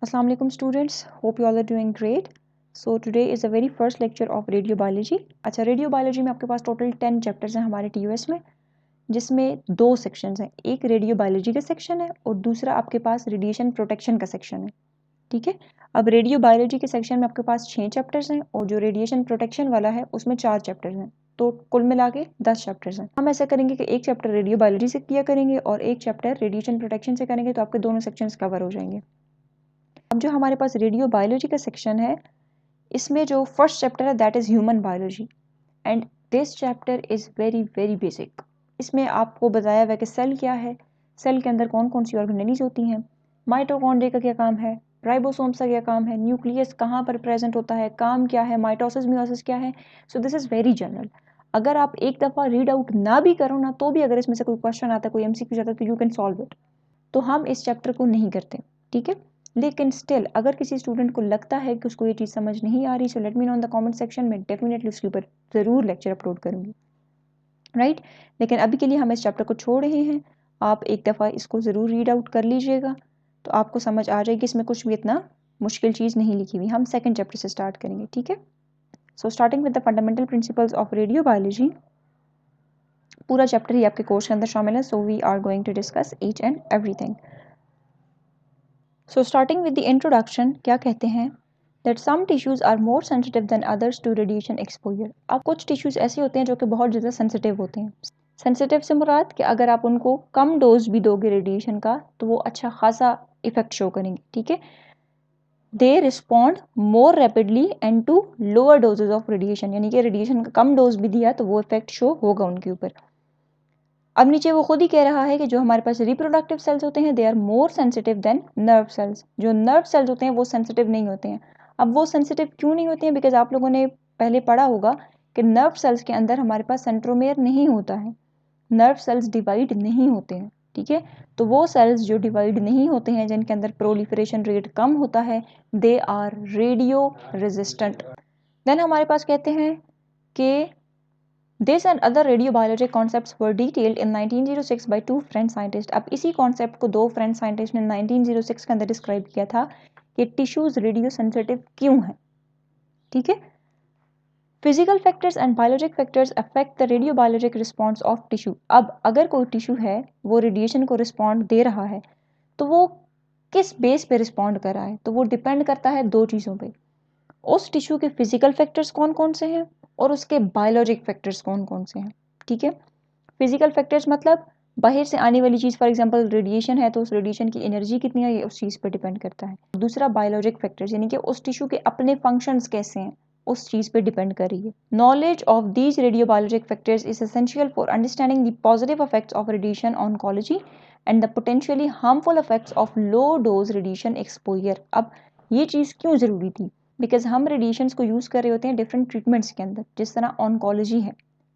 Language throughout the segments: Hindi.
Assalamu alaikum students, hope you all are doing great. So today is the very first lecture of radio biology. अच्छा, रेडियो बायोलॉजी में आपके पास टोटल 10 चैप्टर्स हैं हमारे TUS में, जिसमें 2 सेक्शंस हैं. एक रेडियो बायोलॉजी का सेक्शन है और दूसरा आपके पास रेडिएशन प्रोटेक्शन का सेक्शन है. ठीक है. अब रेडियो बायोलॉजी के सेक्शन में आपके पास 6 चैप्टर्स हैं और जो रेडिएशन प्रोटेक्शन वाला है उसमें 4 चैप्टर्स हैं. तो कुल मिला के 10 चैप्टर्स हैं. हम ऐसा करेंगे कि एक चैप्टर रेडियो बायोलॉजी से किया करेंगे और एक चैप्टर रेडिएशन प्रोटेक्शन से करेंगे, तो आपके दोनों सेक्शंस कवर हो जाएंगे. अब जो हमारे पास रेडियो बायोलॉजी का सेक्शन है, इसमें जो फर्स्ट चैप्टर है that is human biology and this chapter is very very basic. इसमें आपको बताया हुआ है कि सेल क्या है, सेल के अंदर कौन कौन सी ऑर्गेनेलीज होती हैं, माइटोकॉन्ड्रिया का क्या काम है, राइबोसोम्स का क्या काम है, न्यूक्लियस कहाँ पर प्रेजेंट होता है, काम क्या है, माइटोसिस मियोसिस क्या है. So this is very general. अगर आप एक दफ़ा रीड आउट ना भी करो ना, तो भी अगर इसमें से कोई क्वेश्चन आता है, कोई MCQ जाता है, तो यू कैन सॉल्व इट. तो हम इस चैप्टर को नहीं करते. ठीक है. लेकिन स्टिल अगर किसी स्टूडेंट को लगता है कि उसको ये चीज़ समझ नहीं आ रही, so let me know in the comment section में, डेफिनेटली उसके ऊपर ज़रूर लेक्चर अपलोड करूँगी. राइट. लेकिन अभी के लिए हम इस चैप्टर को छोड़ रहे हैं. आप एक दफ़ा इसको ज़रूर रीड आउट कर लीजिएगा, तो आपको समझ आ जाएगी इसमें कुछ भी इतना मुश्किल चीज़ नहीं लिखी हुई. हम सेकेंड चैप्टर से स्टार्ट करेंगे. ठीक है. So starting with the fundamental principles of radio biology. पूरा चैप्टर ही आपके कोर्स के अंदर शामिल है, so we are going to discuss each and everything. So starting with the introduction, क्या कहते हैं that some tissues are more sensitive than others to radiation exposure. अब कुछ टिश्यूज़ ऐसे होते हैं जो कि बहुत ज़्यादा सेंसिटिव होते हैं. सेंसिटिव से मुराद कि अगर आप उनको कम डोज भी दोगे रेडिएशन का, तो वो अच्छा खासा इफेक्ट शो करेंगे. ठीक है. They respond more rapidly and to lower doses of radiation, यानी कि रेडिएशन का कम डोज भी दिया तो वो इफेक्ट शो होगा उनके ऊपर. अब नीचे वो खुद ही कह रहा है कि जो हमारे पास रिप्रोडक्टिव सेल्स होते हैं they are more sensitive than nerve cells. जो नर्व सेल्स होते हैं वो सेंसिटिव नहीं होते हैं. अब वो सेंसिटिव क्यों नहीं होते हैं? बिकॉज आप लोगों ने पहले पढ़ा होगा कि नर्व सेल्स के अंदर हमारे पास सेंट्रोमेयर नहीं होता है. नर्व सेल्स डिवाइड नहीं होते हैं. ठीक है. तो वो सेल्स जो डिवाइड नहीं होते हैं, जिनके अंदर प्रोलिफरेशन रेट कम होता है, they are radio resistant. Then हमारे पास कहते हैं कि This and other radiobiologic concepts were detailed in 1906 by 2 French scientists. अब इसी कॉन्सेप्ट को 2 फ्रेंच साइंटिस्ट ने 1906 के अंदर डिस्क्राइब किया था कि टिश्यूज रेडियो सेंसिटिव क्यों हैं. ठीक है. Physical factors and biologic factors affect the radiobiologic response of tissue. अब अगर कोई टिश्यू है वो रेडिएशन को रिस्पॉन्ड दे रहा है, तो वो किस बेस पे रिस्पॉन्ड कर रहा है? तो वो डिपेंड करता है 2 चीज़ों पे. उस टिश्यू के फिजिकल फैक्टर्स कौन कौन से हैं और उसके बायोलॉजिक फैक्टर्स कौन कौन से हैं. ठीक है. फिजिकल फैक्टर्स मतलब बाहर से आने वाली चीज़, फॉर एग्जांपल रेडिएशन है तो उस रेडिएशन की एनर्जी कितनी है, ये उस चीज़ पर डिपेंड करता है. दूसरा बायोलॉजिक फैक्टर्स, यानी कि उस टिश्यू के अपने फंक्शंस कैसे हैं, उस चीज़ पे डिपेंड कर रही है. Knowledge of these radiobiologic factors is essential for understanding the positive effects of radiation oncology and the potentially harmful effects of low dose radiation exposure. अब ये चीज़ क्यों ज़रूरी थी? बिकॉज हम रेडिएशंस को यूज़ कर रहे होते हैं डिफरेंट ट्रीटमेंट्स के अंदर, जिस तरह ऑन्कोलॉजी है,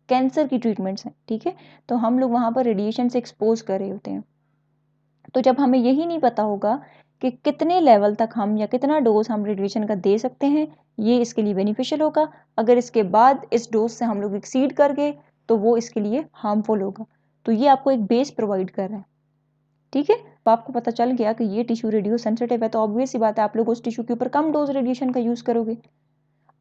कैंसर की ट्रीटमेंट्स हैं. ठीक है. तो हम लोग वहाँ पर रेडिएशन से एक्सपोज कर रहे होते हैं. तो जब हमें यही नहीं पता होगा कि कितने लेवल तक हम या कितना डोज हम रेडिएशन का दे सकते हैं, ये इसके लिए बेनिफिशियल होगा. अगर इसके बाद इस डोज से हम लोग एक्सीड कर गए तो वो इसके लिए हार्मफुल होगा. तो ये आपको एक बेस प्रोवाइड कर रहा है. ठीक है. तो आपको पता चल गया कि ये टिश्यू रेडियो सेंसिटिव है, तो ऑब्वियस सी बात है आप लोग उस टिश्यू के ऊपर कम डोज रेडिएशन का यूज़ करोगे.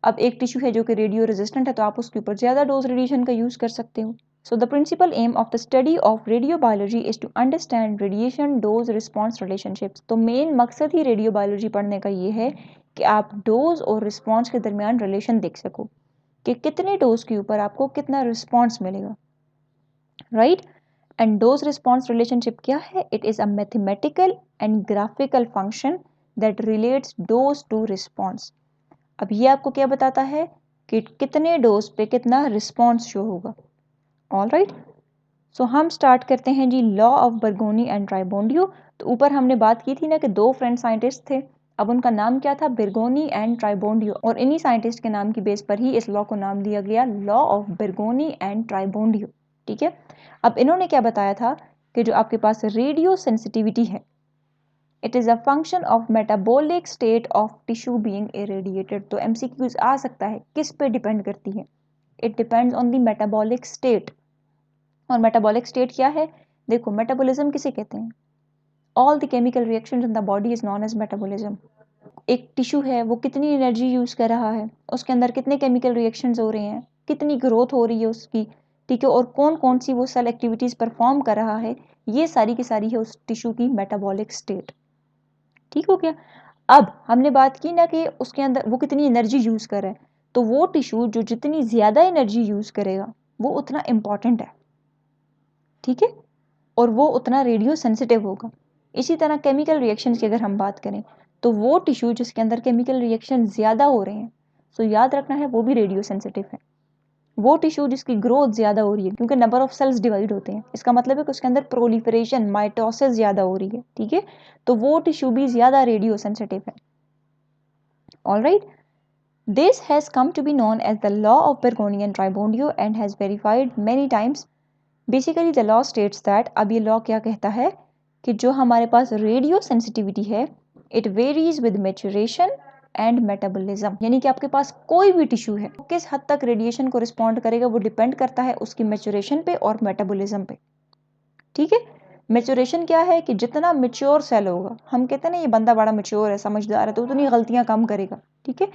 अब एक टिश्यू है जो कि रेडियो रेजिस्टेंट है, तो आप उसके ऊपर ज़्यादा डोज रेडिएशन का यूज़ कर सकते हो. So the principal aim of the study of radio biology is to understand radiation dose response relationships. तो मेन मकसद ही रेडियो बायोलॉजी पढ़ने का ये है कि आप डोज और रिस्पॉन्स के दरमियान रिलेशन देख सको कि कितने डोज के ऊपर आपको कितना रिस्पॉन्स मिलेगा. Right. And dose response relationship क्या है? It is a mathematical and graphical function that relates dose to response. अब ये आपको क्या बताता है कि कितने डोज पे कितना रिस्पॉन्स शो होगा. All right. सो हम स्टार्ट करते हैं the law of Bergonie and Tribondeau. तो ऊपर हमने बात की थी ना कि 2 फ्रेंच साइंटिस्ट थे. अब उनका नाम क्या था? बर्गोनी एंड ट्राइबोंडियो. और इन्हीं साइंटिस्ट के नाम की बेस पर ही इस लॉ को नाम दिया गया लॉ ऑफ बर्गोनी एंड ट्राइबोंडियो. ठीक है. अब इन्होंने क्या बताया था कि जो आपके पास रेडियो सेंसिटिविटी है, it is a function of metabolic state of tissue being irradiated. तो MCQs आ सकता है, किस पे डिपेंड करती है? It depends on the metabolic state. और मेटाबॉलिक स्टेट क्या है? देखो, मेटाबॉलिज्म किसे कहते हैं? All the chemical reactions in the body is known as metabolism. एक टिश्यू है वो कितनी एनर्जी यूज़ कर रहा है, उसके अंदर कितने केमिकल रिएक्शंस हो रहे हैं, कितनी ग्रोथ हो रही है उसकी, ठीक है, और कौन कौन सी वो सेल एक्टिविटीज़ परफॉर्म कर रहा है, ये सारी की सारी है उस टिश्यू की मेटाबॉलिक स्टेट। ठीक हो गया। अब हमने बात की ना कि उसके अंदर वो कितनी एनर्जी यूज़ कर रहा है, तो वो टिश्यू जो जितनी ज़्यादा एनर्जी यूज़ करेगा वो उतना इम्पॉर्टेंट है, ठीक है, और वो उतना रेडियो सेंसिटिव होगा। इसी तरह केमिकल रिएक्शंस की अगर हम बात करें तो वो टिश्यू जिसके अंदर केमिकल रिएक्शन ज़्यादा हो रहे हैं, सो याद रखना है वो भी रेडियो सेंसिटिव है। वो टिश्यू जिसकी ग्रोथ ज़्यादा हो रही है, क्योंकि नंबर ऑफ सेल्स डिवाइड होते हैं, इसका मतलब है कि उसके अंदर प्रोलिफरेशन माइटोसिस ज़्यादा हो रही है, ठीक है, तो वो टिश्यू भी ज़्यादा रेडियो सेंसिटिव है। Alright, this has come to be known as the law of Bernoulli and Tribondio and has verified many times. Basically the law states that, अब ये law क्या कहता है कि जो हमारे पास रेडियो सेंसिटिविटी है it varies with maturation and metabolism, यानी कि आपके पास कोई भी टिश्यू है किस हद तक रेडिएशन को रिस्पॉन्ड करेगा वो डिपेंड करता है उसकी मैच्योरेशन पे और मेटाबॉलिज्म पे। ठीक है, मैच्योरेशन क्या है कि जितना मेच्योर सेल होगा, हम कहते हैं ना ये बंदा बड़ा मेच्योर है, समझदार है, तो उतनी गलतियां कम करेगा, ठीक है,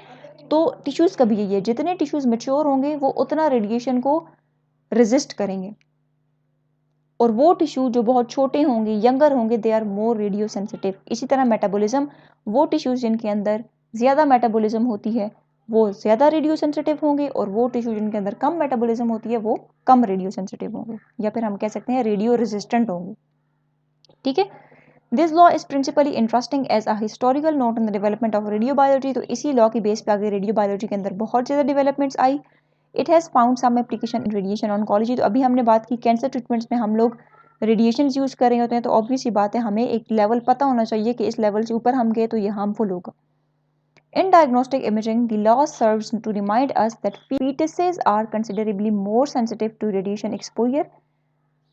तो टिश्यूज़ का भी यही है, जितने टिश्यूज़ मेच्योर होंगे वो उतना रेडिएशन को रेजिस्ट करेंगे, और वो टिश्यू जो बहुत छोटे होंगे, यंगर होंगे, they are more radio sensitive. इसी तरह मेटाबॉलिज्म, वो टिश्यूज़ जिनके अंदर ज़्यादा मेटाबॉलिज्म होती है वो ज़्यादा रेडियो सेंसिटिव होंगे, और वो टिश्यू जिनके अंदर कम मेटाबॉलिज्म होती है वो कम रेडियो सेंसिटिव होंगे, या फिर हम कह सकते हैं रेडियो रेजिस्टेंट होंगे। ठीक है, this law is principally interesting as a historical note in the development of radio biology. तो इसी लॉ की बेस पे आगे रेडियो बायोलॉजी के अंदर बहुत ज़्यादा डेवलपमेंट्स आई। It has found some application in radiation oncology. तो अभी हमने बात की कैंसर ट्रीटमेंट्स में हम लोग रेडिएशन यूज़ कर रहे होते हैं, तो ऑब्वियस ही बात है हमें एक लेवल पता होना चाहिए कि इस लेवल से ऊपर हम गए तो ये हार्मफुल होगा। In diagnostic imaging, the law serves to remind us that fetuses are considerably more sensitive to radiation exposure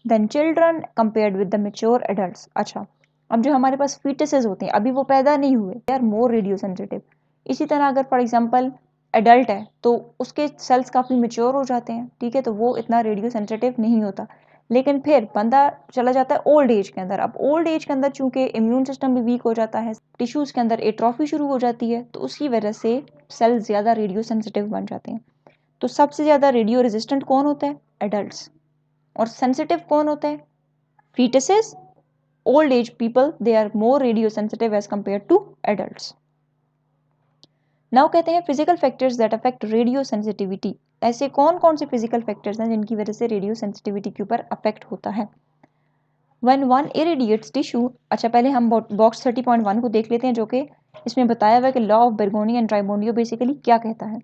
than children compared with the mature adults. अच्छा, अब जो हमारे पास fetuses होते हैं अभी वो पैदा नहीं हुए, they are more radio sensitive. इसी तरह अगर फॉर एग्जांपल एडल्ट है तो उसके सेल्स काफ़ी मेच्योर हो जाते हैं, ठीक है, तो वो इतना रेडियो सेंसिटिव नहीं होता। लेकिन फिर बंदा चला जाता है ओल्ड एज के अंदर। अब ओल्ड एज के अंदर चूंकि इम्यून सिस्टम भी वीक हो जाता है, टिश्यूज़ के अंदर एट्रोफी शुरू हो जाती है, तो उसकी वजह से सेल्स ज़्यादा रेडियो सेंसिटिव बन जाते हैं। तो सबसे ज़्यादा रेडियो रेजिस्टेंट कौन होता है? एडल्ट्स। और सेंसिटिव कौन होता है? Fetuses, old age people, they are more radio sensitive as compare to adults. Now कहते हैं physical factors that affect radio sensitivity. ऐसे कौन कौन से फिजिकल फैक्टर्स हैं जिनकी वजह से रेडियो सेंसिटिविटी के ऊपर अफेक्ट होता है? When one irradiates tissue, अच्छा पहले हम बॉक्स 30.1 को देख लेते हैं, जो कि इसमें बताया हुआ है कि लॉ ऑफ बेरगोनी एंड ट्राइबोनियो बेसिकली क्या कहता है।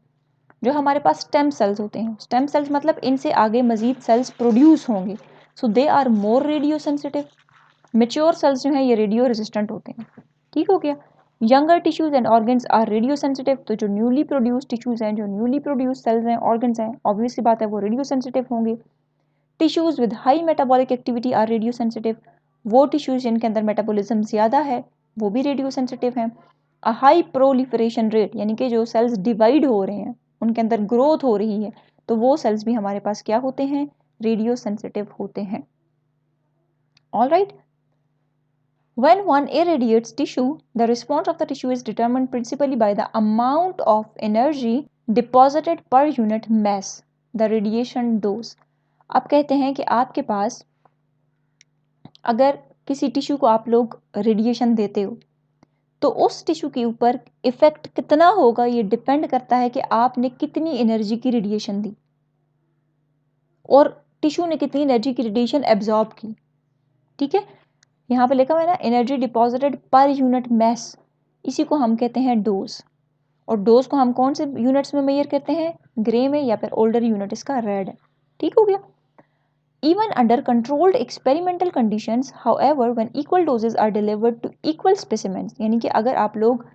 जो हमारे पास स्टेम सेल्स होते हैं, स्टेम सेल्स मतलब इनसे आगे मजीद सेल्स प्रोड्यूस होंगे, so they are more radio sensitive. Mature cells जो हैं ये रेडियो रेजिस्टेंट होते हैं। ठीक हो गया। Younger tissues and organs are radio sensitive. तो जो न्यूली प्रोड्यूस टिश्यूज हैं, जो न्यूली प्रोड्यूस सेल्स हैं, ऑर्गन्स हैं, ऑब्वियस सी बात है वो रेडियो सेंसिटिव होंगे। Tissues with high metabolic activity are radio sensitive. वो टिश्यूज जिनके अंदर मेटाबॉलिज्म ज़्यादा है वो भी रेडियो सेंसिटिव हैं। अ हाई प्रोलिफरेशन रेट, यानी कि जो सेल्स डिवाइड हो रहे हैं, उनके अंदर ग्रोथ हो रही है, तो वो सेल्स भी हमारे पास क्या होते हैं? रेडियो सेंसिटिव होते हैं। All right, when one irradiates tissue, the response of the tissue is determined principally by the amount of energy deposited per unit mass, the radiation dose. अब कहते हैं कि आपके पास अगर किसी टिश्यू को आप लोग रेडिएशन देते हो तो उस टिश्यू के ऊपर इफेक्ट कितना होगा ये डिपेंड करता है कि आपने कितनी एनर्जी की रेडिएशन दी और टिश्यू ने कितनी एनर्जी की रेडिएशन एब्जॉर्ब की। ठीक है, यहाँ पे लिखा हुआ है ना energy deposited per unit mass, इसी को हम कहते हैं डोज। और डोज को हम कौन से यूनिट्स में मेजर करते हैं? ग्रे में, या फिर ओल्डर यूनिट इसका रेड है। ठीक हो गया। Even under controlled experimental conditions, however, when equal doses are delivered to equal specimens, यानी कि अगर आप लोग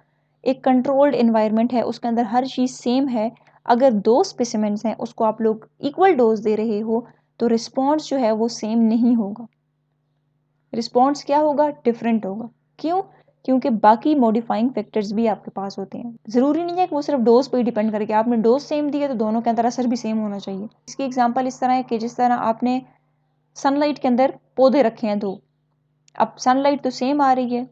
एक कंट्रोल्ड इन्वायरमेंट है उसके अंदर हर चीज़ सेम है, अगर दो स्पेसिमेंट्स हैं उसको आप लोग इक्वल डोज दे रहे हो तो रिस्पॉन्स जो है वो सेम नहीं होगा। रिस्पॉन्स क्या होगा? डिफरेंट होगा। क्यों? क्योंकि बाकी मॉडिफाइंग फैक्टर्स भी आपके पास होते हैं। ज़रूरी नहीं है कि वो सिर्फ डोज पे ही डिपेंड करके, आपने डोज सेम दी है तो दोनों के अंदर असर भी सेम होना चाहिए। इसकी एग्जांपल इस तरह है कि जिस तरह आपने सनलाइट के अंदर पौधे रखे हैं दो, अब सनलाइट तो सेम आ रही है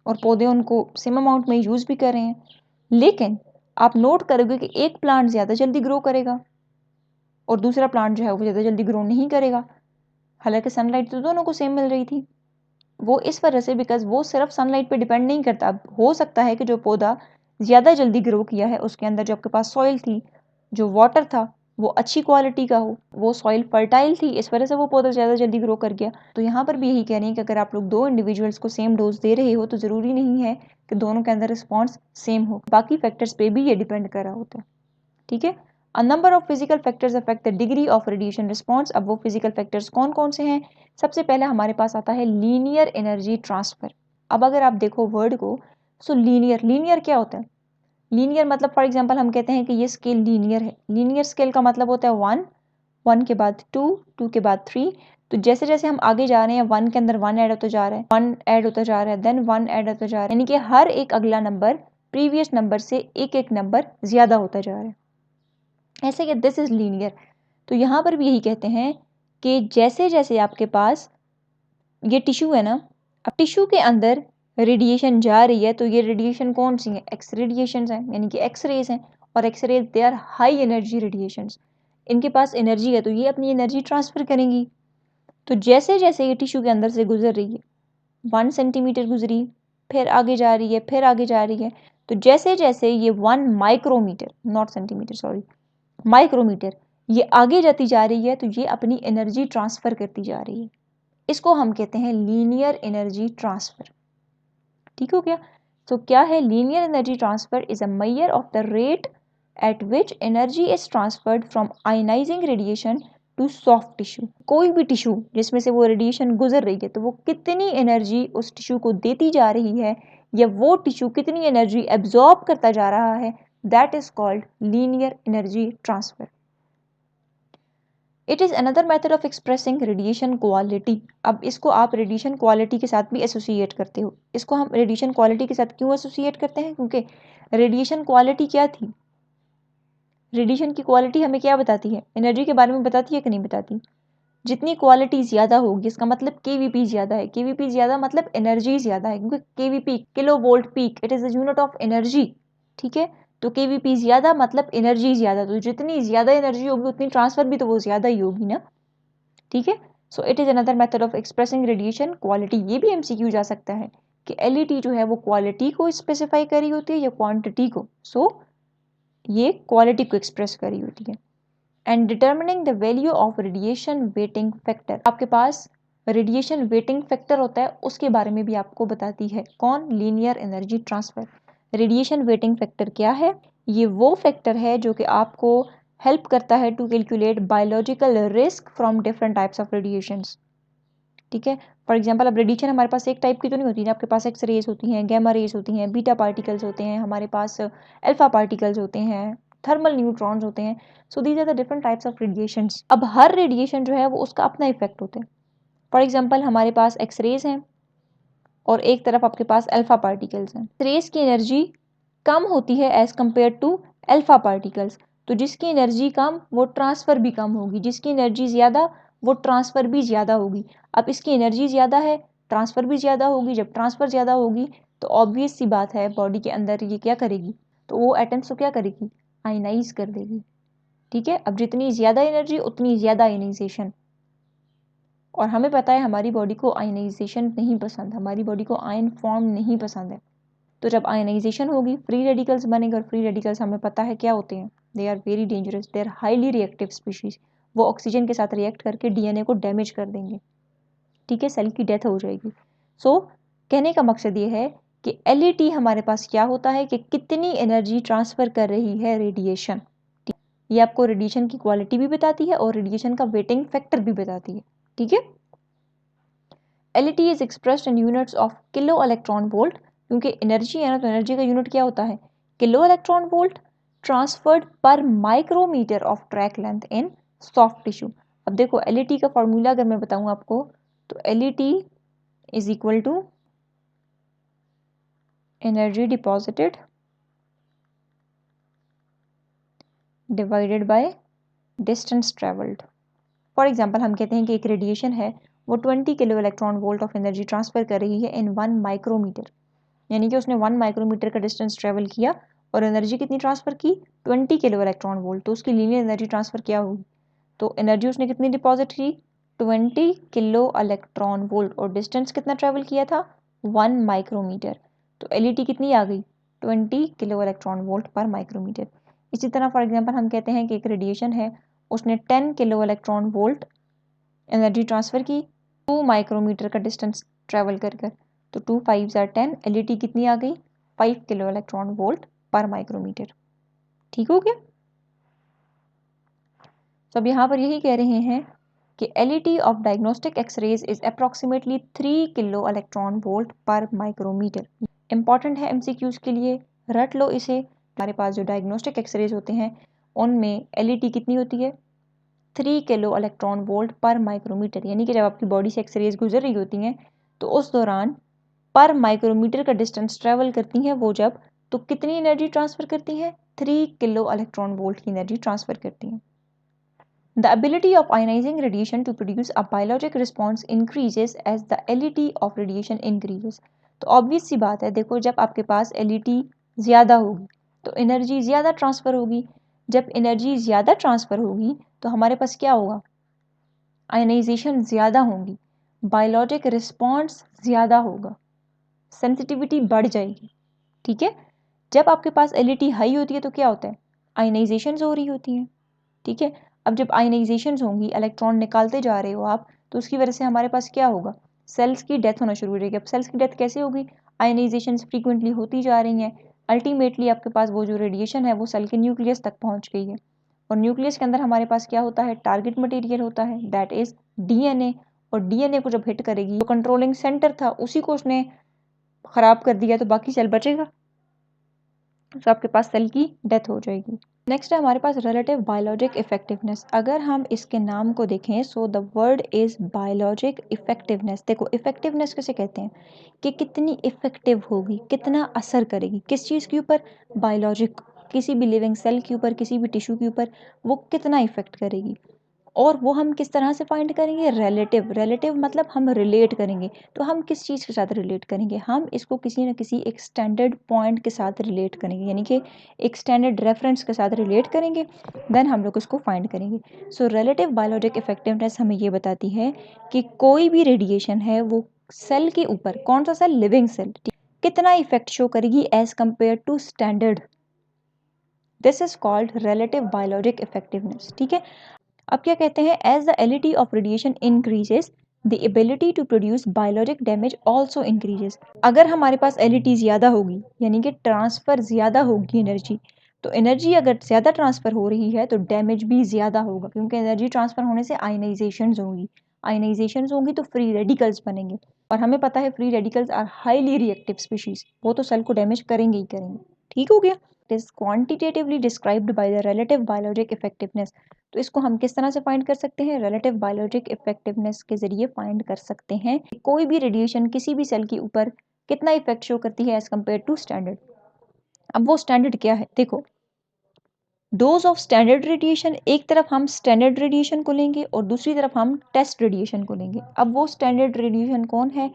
और पौधे उनको सेम अमाउंट में यूज़ भी कर रहे हैं, लेकिन आप नोट करोगे कि एक प्लांट ज़्यादा जल्दी ग्रो करेगा और दूसरा प्लांट जो है वो ज़्यादा जल्दी ग्रो नहीं करेगा, हालांकि सनलाइट तो दोनों को सेम मिल रही थी। वो इस वजह से बिकॉज वो सिर्फ सनलाइट पे डिपेंड नहीं करता। अब हो सकता है कि जो पौधा ज़्यादा जल्दी ग्रो किया है उसके अंदर जो आपके पास सॉइल थी, जो वाटर था, वो अच्छी क्वालिटी का हो, वो सॉइल फर्टाइल थी, इस वजह से वो पौधा ज़्यादा जल्दी ग्रो कर गया। तो यहाँ पर भी यही कह रहे हैं कि अगर आप लोग दो इंडिविजुअल्स को सेम डोज दे रहे हो तो ज़रूरी नहीं है कि दोनों के अंदर रिस्पॉन्स सेम हो, बाकी फैक्टर्स पे भी ये डिपेंड कर रहा होता है। ठीक है। A number of physical factors affect the degree of radiation response। अब वो फिजिकल फैक्टर्स कौन कौन से हैं? सबसे पहले हमारे पास आता है लीनियर एनर्जी ट्रांसफर। अब अगर आप देखो वर्ड को, सो लीनियर क्या होता है? लीनियर मतलब फॉर एग्जांपल हम कहते हैं कि ये स्केल लीनियर है। लीनियर स्केल का मतलब होता है 1, 1 के बाद 2, 2 के बाद 3। तो जैसे जैसे हम आगे जा रहे हैं 1 के अंदर 1 ऐड होता जा रहा है, 1 ऐड होता जा रहा है, देन 1 ऐड होता जा रहा है, यानी कि हर एक अगला नंबर प्रीवियस नंबर से एक एक नंबर ज़्यादा होता जा रहा है, ऐसे कि दिस इज लीनियर। तो यहाँ पर भी यही कहते हैं कि जैसे जैसे आपके पास ये टिश्यू है ना, अब टिश्यू के अंदर रेडिएशन जा रही है, तो ये रेडिएशन कौन सी है? एक्स रेडिएशन है, यानी कि एक्स रेज हैं। और X rays they are high energy radiations, इनके पास एनर्जी है तो ये अपनी एनर्जी ट्रांसफर करेंगी। तो जैसे जैसे ये टिश्यू के अंदर से गुजर रही है, 1 सेंटीमीटर गुजरी, फिर आगे जा रही है, फिर आगे जा रही है, तो जैसे जैसे ये 1 micrometre, not centimetre sorry, micrometre, ये आगे जाती जा रही है, तो ये अपनी एनर्जी ट्रांसफर करती जा रही है। इसको हम कहते हैं लीनियर एनर्जी ट्रांसफर। ठीक हो गया? तो क्या है linear energy transfer? Is a measure of the rate at which energy is transferred from ionising radiation to soft tissue. कोई भी टिश्यू जिसमें से वो रेडिएशन गुजर रही है, तो वो कितनी एनर्जी उस टिश्यू को देती जा रही है, या वो टिश्यू कितनी एनर्जी एब्जॉर्ब करता जा रहा है, that is called linear energy transfer. It is another method of expressing radiation quality. अब इसको आप रेडिएशन क्वालिटी के साथ भी एसोसिएट करते हो। इसको हम रेडिएशन क्वालिटी के साथ क्यों एसोसिएट करते हैं? क्योंकि रेडिएशन क्वालिटी क्या थी? रेडिएशन की क्वालिटी हमें क्या बताती है? एनर्जी के बारे में बताती है कि नहीं बताती? जितनी क्वालिटी ज़्यादा होगी, इसका मतलब केवीपी ज़्यादा है। केवीपी ज़्यादा मतलब एनर्जी ज़्यादा है, क्योंकि KVP kilo volt peak, it is the unit of energy. ठीक है, तो केवीपी ज़्यादा मतलब एनर्जी ज़्यादा, तो जितनी ज़्यादा एनर्जी होगी उतनी ट्रांसफर भी तो वो ज़्यादा ही होगी ना। ठीक है, so it is another method of expressing radiation quality. ये भी एमसीक्यू जा सकता है कि एलईटी जो है वो क्वालिटी को स्पेसिफाई करी होती है या क्वांटिटी को। सो ये क्वालिटी को एक्सप्रेस करी होती है। And determining the value of radiation waiting factor, आपके पास रेडिएशन वेटिंग फैक्टर होता है, उसके बारे में भी आपको बताती है। कौन? Linear energy transfer. Radiation waiting factor क्या है? ये वो फैक्टर है जो कि आपको हेल्प करता है to calculate biological risk from different types of radiations. ठीक है, फॉर एग्जांपल अब रेडिएशन हमारे पास एक टाइप की तो नहीं होती है, आपके पास एक्स रेज होती हैं, गैमा रेज होती हैं, बीटा पार्टिकल्स होते हैं, हमारे पास अल्फा पार्टिकल्स होते हैं, थर्मल न्यूट्रॉन्स होते हैं। So these are the different types of radiations. अब हर रेडिएशन जो है वो उसका अपना इफेक्ट होता है। फॉर एग्जाम्पल हमारे पास एक्स रेज हैं और एक तरफ आपके पास अल्फा पार्टिकल्स हैं। रेज की एनर्जी कम होती है as compare to alpha particles, तो जिसकी एनर्जी कम वो ट्रांसफ़र भी कम होगी, जिसकी एनर्जी ज़्यादा वो ट्रांसफ़र भी ज़्यादा होगी। अब इसकी एनर्जी ज़्यादा है, ट्रांसफ़र भी ज़्यादा होगी। जब ट्रांसफ़र ज़्यादा होगी तो ऑब्वियस सी बात है बॉडी के अंदर ये क्या करेगी, तो वो एटम्स को क्या करेगी? आयनाइज कर देगी। ठीक है, अब जितनी ज़्यादा एनर्जी उतनी ज़्यादा आयनाइजेशन, और हमें पता है हमारी बॉडी को आयनाइजेशन नहीं पसंद, हमारी बॉडी को आयन फॉर्म नहीं पसंद है। तो जब आयनाइजेशन होगी फ्री रेडिकल्स बनेंगे, और फ्री रेडिकल्स हमें पता है क्या होते हैं, they are very dangerous, they are highly reactive species. वो ऑक्सीजन के साथ रिएक्ट करके डीएनए को डैमेज कर देंगे। ठीक है, सेल की डेथ हो जाएगी। सो कहने का मकसद ये है कि एलईटी हमारे पास क्या होता है कि कितनी एनर्जी ट्रांसफर कर रही है रेडिएशन। ये आपको रेडिएशन की क्वालिटी भी बताती है और रेडिएशन का वेटिंग फैक्टर भी बताती है। ठीक है, LET is expressed in units of kilo electron volt, क्योंकि एनर्जी है ना, तो एनर्जी का यूनिट क्या होता है? Kilo electron volt transferred per micrometre of track length in soft tissue. अब देखो एलईटी का फॉर्मूला अगर मैं बताऊं आपको, तो LET is equal to energy deposited divided by distance travelled. For example हम कहते हैं कि एक रेडिएशन है वो 20 kilo electron volt of energy transfer कर रही है इन 1 माइक्रोमीटर, यानी कि उसने 1 माइक्रोमीटर का डिस्टेंस ट्रेवल किया और एनर्जी कितनी ट्रांसफर की 20 किलो इलेक्ट्रॉन वोल्ट। तो उसकी लीनियर एनर्जी ट्रांसफर क्या होगी, तो एनर्जी उसने कितनी डिपॉजिट की 20 किलो इलेक्ट्रॉन वोल्ट और डिस्टेंस कितना ट्रेवल किया था 1 माइक्रोमीटर। तो एलईटी कितनी आ गई 20 kilo electron volt per micrometer. इसी तरह फॉर एग्जांपल हम कहते हैं कि एक रेडिएशन है, उसने 10 kilo electron volt energy transfer की 2 माइक्रोमीटर का डिस्टेंस ट्रेवल कर कर, तो 2 5 आर 10, एलईटी कितनी आ गई 5 kilo electron volt per micrometer. ठीक हो गया। तो अब यहाँ पर यही कह रहे हैं कि LET of diagnostic X rays is approximately 3 kilo electron volt per micrometre. Important है MCQs के लिए, रट लो इसे। हमारे पास जो डायग्नोस्टिक एक्सरेज होते हैं उनमें LET कितनी होती है 3 kilo electron volt per micrometer, यानी कि जब आपकी बॉडी से एक्सरेज गुजर रही होती हैं तो उस दौरान पर माइक्रोमीटर का डिस्टेंस ट्रेवल करती हैं वो जब, तो कितनी एनर्जी ट्रांसफर करती हैं 3 किलो इलेक्ट्रॉन वोल्ट की एनर्जी ट्रांसफर करती हैं। The ability of ionizing radiation to produce a biologic response increases as the LET of radiation increases। तो ऑब्वियस सी बात है, देखो जब आपके पास LET ज़्यादा होगी तो एनर्जी ज़्यादा ट्रांसफ़र होगी, जब एनर्जी ज़्यादा ट्रांसफ़र होगी तो हमारे पास क्या होगा आयनाइजेशन ज़्यादा होगी, बायोलॉजिक रिस्पॉन्स ज़्यादा होगा, सेंसिटिविटी बढ़ जाएगी। ठीक है, जब आपके पास LET हाई होती है तो क्या होता है आयनाइजेशन हो रही होती हैं। ठीक है, अब जब आयनाइजेशंस होंगी, इलेक्ट्रॉन निकालते जा रहे हो आप, तो उसकी वजह से हमारे पास क्या होगा सेल्स की डेथ होना शुरू हो जाएगी। अब सेल्स की डेथ कैसे होगी, आयनाइजेशंस फ्रीक्वेंटली होती जा रही हैं, अल्टीमेटली आपके पास वो जो रेडिएशन है वो सेल के न्यूक्लियस तक पहुंच गई है और न्यूक्लियस के अंदर हमारे पास क्या होता है टारगेट मटेरियल होता है दैट इज DNA। और DNA को जब हिट करेगी, जो कंट्रोलिंग सेंटर था उसी को उसने खराब कर दिया तो बाकी सेल बचेगा, तो आपके पास सेल की डेथ हो जाएगी। नेक्स्ट है हमारे पास रिलेटिव बायोलॉजिक इफेक्टिवनेस। अगर हम इसके नाम को देखें so the word is biologic effectiveness. देखो इफेक्टिवनेस किसे कहते हैं कि कितनी इफेक्टिव होगी, कितना असर करेगी किस चीज़ के ऊपर, बायोलॉजिक, किसी भी लिविंग सेल के ऊपर, किसी भी टिश्यू के ऊपर वो कितना इफेक्ट करेगी। और वो हम किस तरह से फाइंड करेंगे, रिलेटिव। रिलेटिव मतलब हम रिलेट करेंगे, तो हम किस चीज़ के साथ रिलेट करेंगे, हम इसको किसी न किसी एक स्टैंडर्ड पॉइंट के साथ रिलेट करेंगे, यानी कि एक स्टैंडर्ड रेफरेंस के साथ रिलेट करेंगे, देन हम लोग उसको फाइंड करेंगे। सो रिलेटिव बायोलॉजिक इफेक्टिवनेस हमें ये बताती है कि कोई भी रेडिएशन है वो सेल के ऊपर, कौन सा सेल, लिविंग सेल, कितना इफेक्ट शो करेगी as compare to standard. This is called relative biologic effectiveness. ठीक है, अब क्या कहते हैं as the LET of radiation increases the ability to produce biologic damage also increases. अगर हमारे पास LET ज़्यादा होगी यानी कि ट्रांसफ़र ज़्यादा होगी एनर्जी, तो एनर्जी अगर ज़्यादा ट्रांसफ़र हो रही है तो डैमेज भी ज़्यादा होगा, क्योंकि एनर्जी ट्रांसफ़र होने से आयनाइजेशंस होंगी, आयनाइजेशंस होंगी तो फ्री रेडिकल्स बनेंगे और हमें पता है free radicals are highly reactive species, वो तो सेल को डैमेज करेंगे ही करेंगे। ठीक हो गया। It is quantitatively described by the relative biologic effectiveness. तो इसको हम किस तरह से फाइंड कर सकते हैं, रिलेटिव बायोलॉजिक इफेक्टिवनेस के जरिए फाइंड कर सकते हैं कोई भी रेडिएशन किसी भी सेल के ऊपर कितना इफेक्ट शो करती है एज कंपेयर टू स्टैंडर्ड। अब वो स्टैंडर्ड क्या है, देखो डोज ऑफ स्टैंडर्ड रेडिएशन, एक तरफ हम स्टैंडर्ड रेडिएशन को लेंगे और दूसरी तरफ हम टेस्ट रेडिएशन को लेंगे। अब वो स्टैंडर्ड रेडिएशन कौन है,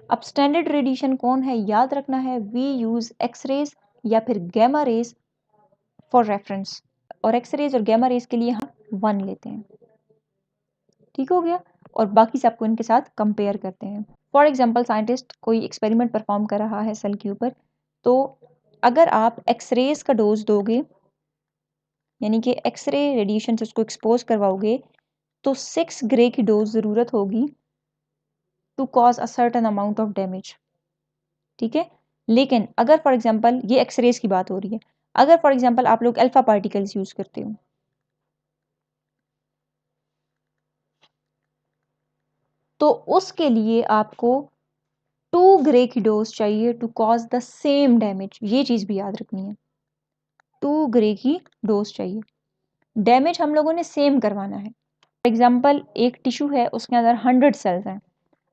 अब स्टैंडर्ड रेडिएशन कौन है याद रखना है, वी यूज एक्सरेज या फिर गैमा रेज फॉर रेफरेंस, और एक्सरेज और गैमा रेज के लिए हम 1 लेते हैं। ठीक हो गया, और बाकी सबको इनके साथ कंपेयर करते हैं। फॉर एग्जाम्पल साइंटिस्ट कोई एक्सपेरिमेंट परफॉर्म कर रहा है सेल के ऊपर, तो अगर आप एक्सरेज का डोज दोगे यानी कि एक्सरे रेडिएशन से उसको एक्सपोज करवाओगे तो 6 ग्रे की डोज ज़रूरत होगी to cause a certain amount of damage. ठीक है, लेकिन अगर फॉर एग्जांपल ये एक्सरेज की बात हो रही है, अगर फॉर एग्जांपल आप लोग अल्फा पार्टिकल्स यूज करते हो तो उसके लिए आपको 2 ग्रे की डोज चाहिए to cause the same damage. ये चीज़ भी याद रखनी है, 2 ग्रे की डोज चाहिए, डैमेज हम लोगों ने सेम करवाना है। फॉर एग्जाम्पल एक टिश्यू है उसके अंदर 100 सेल्स हैं,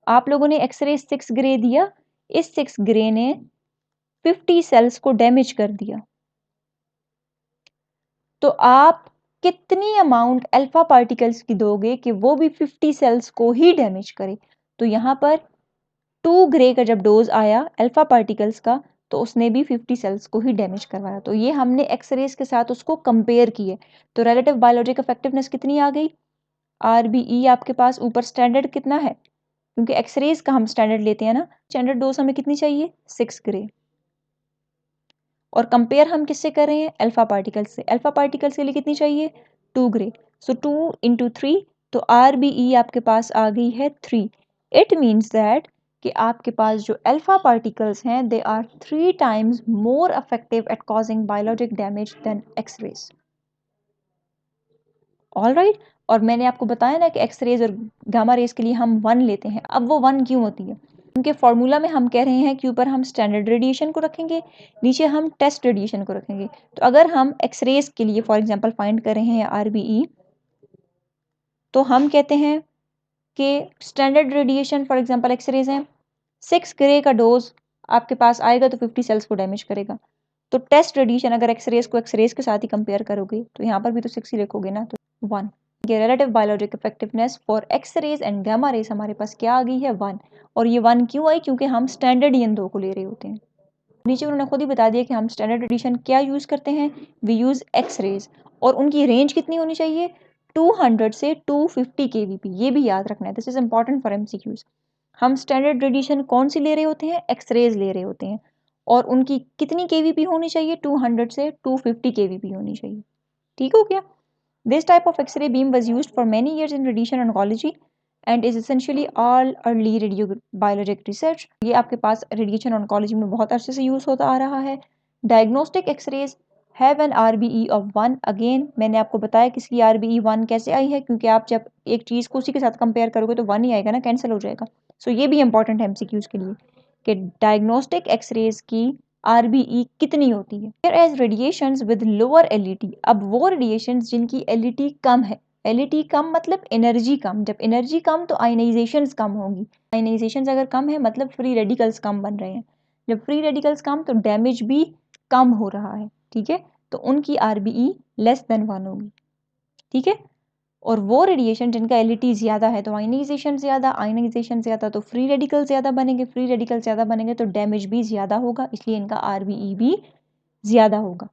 आप लोगों ने एक्सरे 6 ग्रे दिया, इस 6 ग्रे ने 50 सेल्स को डैमेज कर दिया, तो आप कितनी अमाउंट अल्फा पार्टिकल्स की दोगे कि वो भी 50 सेल्स को ही डैमेज करे। तो यहाँ पर 2 ग्रे का जब डोज आया अल्फा पार्टिकल्स का तो उसने भी 50 सेल्स को ही डैमेज करवाया। तो ये हमने एक्सरेज के साथ उसको कंपेयर किए। तो रिलेटिव बायोलॉजिक इफेक्टिवनेस कितनी आ गई? RBE आपके पास ऊपर स्टैंडर्ड कितना है, क्योंकि एक्सरेज का हम स्टैंडर्ड लेते हैं ना, स्टैंडर्ड डोज हमें कितनी चाहिए? 6 ग्रे। और कंपेयर हम किससे कर रहे हैं? अल्फा पार्टिकल्स से। अल्फा पार्टिकल्स के लिए कितनी चाहिए? 2 ग्रे। सो 2 × 3 तो RBE आपके पास आ गई है 3। इट मीन्स दैट कि आपके पास जो अल्फा पार्टिकल्स हैं they are 3 times more effective at causing biologic damage than X rays. All right. और मैंने आपको बताया ना कि एक्सरेज और गामा रेज के लिए हम 1 लेते हैं। अब वो 1 क्यों होती है? उनके फॉर्मूला में हम कह रहे हैं कि ऊपर हम स्टैंडर्ड रेडिएशन को रखेंगे, नीचे हम टेस्ट रेडिएशन को रखेंगे। तो अगर हम एक्सरेज के लिए फॉर एग्जांपल फाइंड कर रहे हैं RBE, तो हम कहते हैं कि standard radiation for example X rays है 6 ग्रे का डोज आपके पास आएगा तो 50 सेल्स को डैमेज करेगा। तो टेस्ट रेडिएशन अगर एक्सरेज को एक्सरेज के साथ ही कंपेयर करोगे तो यहाँ पर भी तो 6 ही लिखोगे ना, तो 1। ये relative biologic effectiveness for X rays and gamma rays हमारे पास क्या आ गई है? 1। और ये 1 क्यों आई? क्योंकि हम स्टैंडर्ड इन दो को ले रहे होते हैं। नीचे उन्होंने खुद ही बता दिया कि हम स्टैंडर्ड एडिशन क्या यूज करते हैं? We use X rays. और उनकी रेंज कितनी होनी चाहिए? 200 से 250 kVp। ये भी याद रखना है, this is important for MCQs। हम स्टैंडर्ड रेडिएशन कौन सी ले रहे होते हैं? एक्सरेज ले रहे होते हैं। और उनकी कितनी kVp होनी चाहिए? 200 से 250 kVp होनी चाहिए। ठीक हो गया? This type of X-ray beam was used for many years in radiation oncology and is essentially all early radiobiologic research. ये आपके पास रेडिएशन ऑन्कोलॉजी में बहुत अरसे से यूज होता आ रहा है। Diagnostic X rays have an RBE of 1। Again मैंने आपको बताया कि इसकी RBE 1 कैसे आई है, क्योंकि आप जब एक चीज को उसी के साथ कंपेयर करोगे तो 1 ही आएगा ना, कैंसिल हो जाएगा। सो ये भी इंपॉर्टेंट है MCQs के लिए कि डायग्नोस्टिक एक्सरेज की RBE कितनी होती है। Here as radiations with lower LET, अब वो रेडिएशंस जिनकी LET कम है। LET कम मतलब एनर्जी कम। जब एनर्जी कम तो आयनाइजेशंस कम होंगी। आयनाइजेशंस अगर कम है मतलब फ्री रेडिकल्स कम बन रहे हैं। जब फ्री रेडिकल्स कम तो डैमेज भी कम हो रहा है। ठीक है, तो उनकी RBE लेस देन 1 होगी। ठीक है, और वो रेडिएशन जिनका LET ज़्यादा है तो आयनाइजेशन ज़्यादा तो फ्री रेडिकल ज़्यादा बनेंगे, फ्री रेडिकल ज़्यादा बनेंगे तो डैमेज भी ज़्यादा होगा, इसलिए इनका RBE भी ज़्यादा होगा।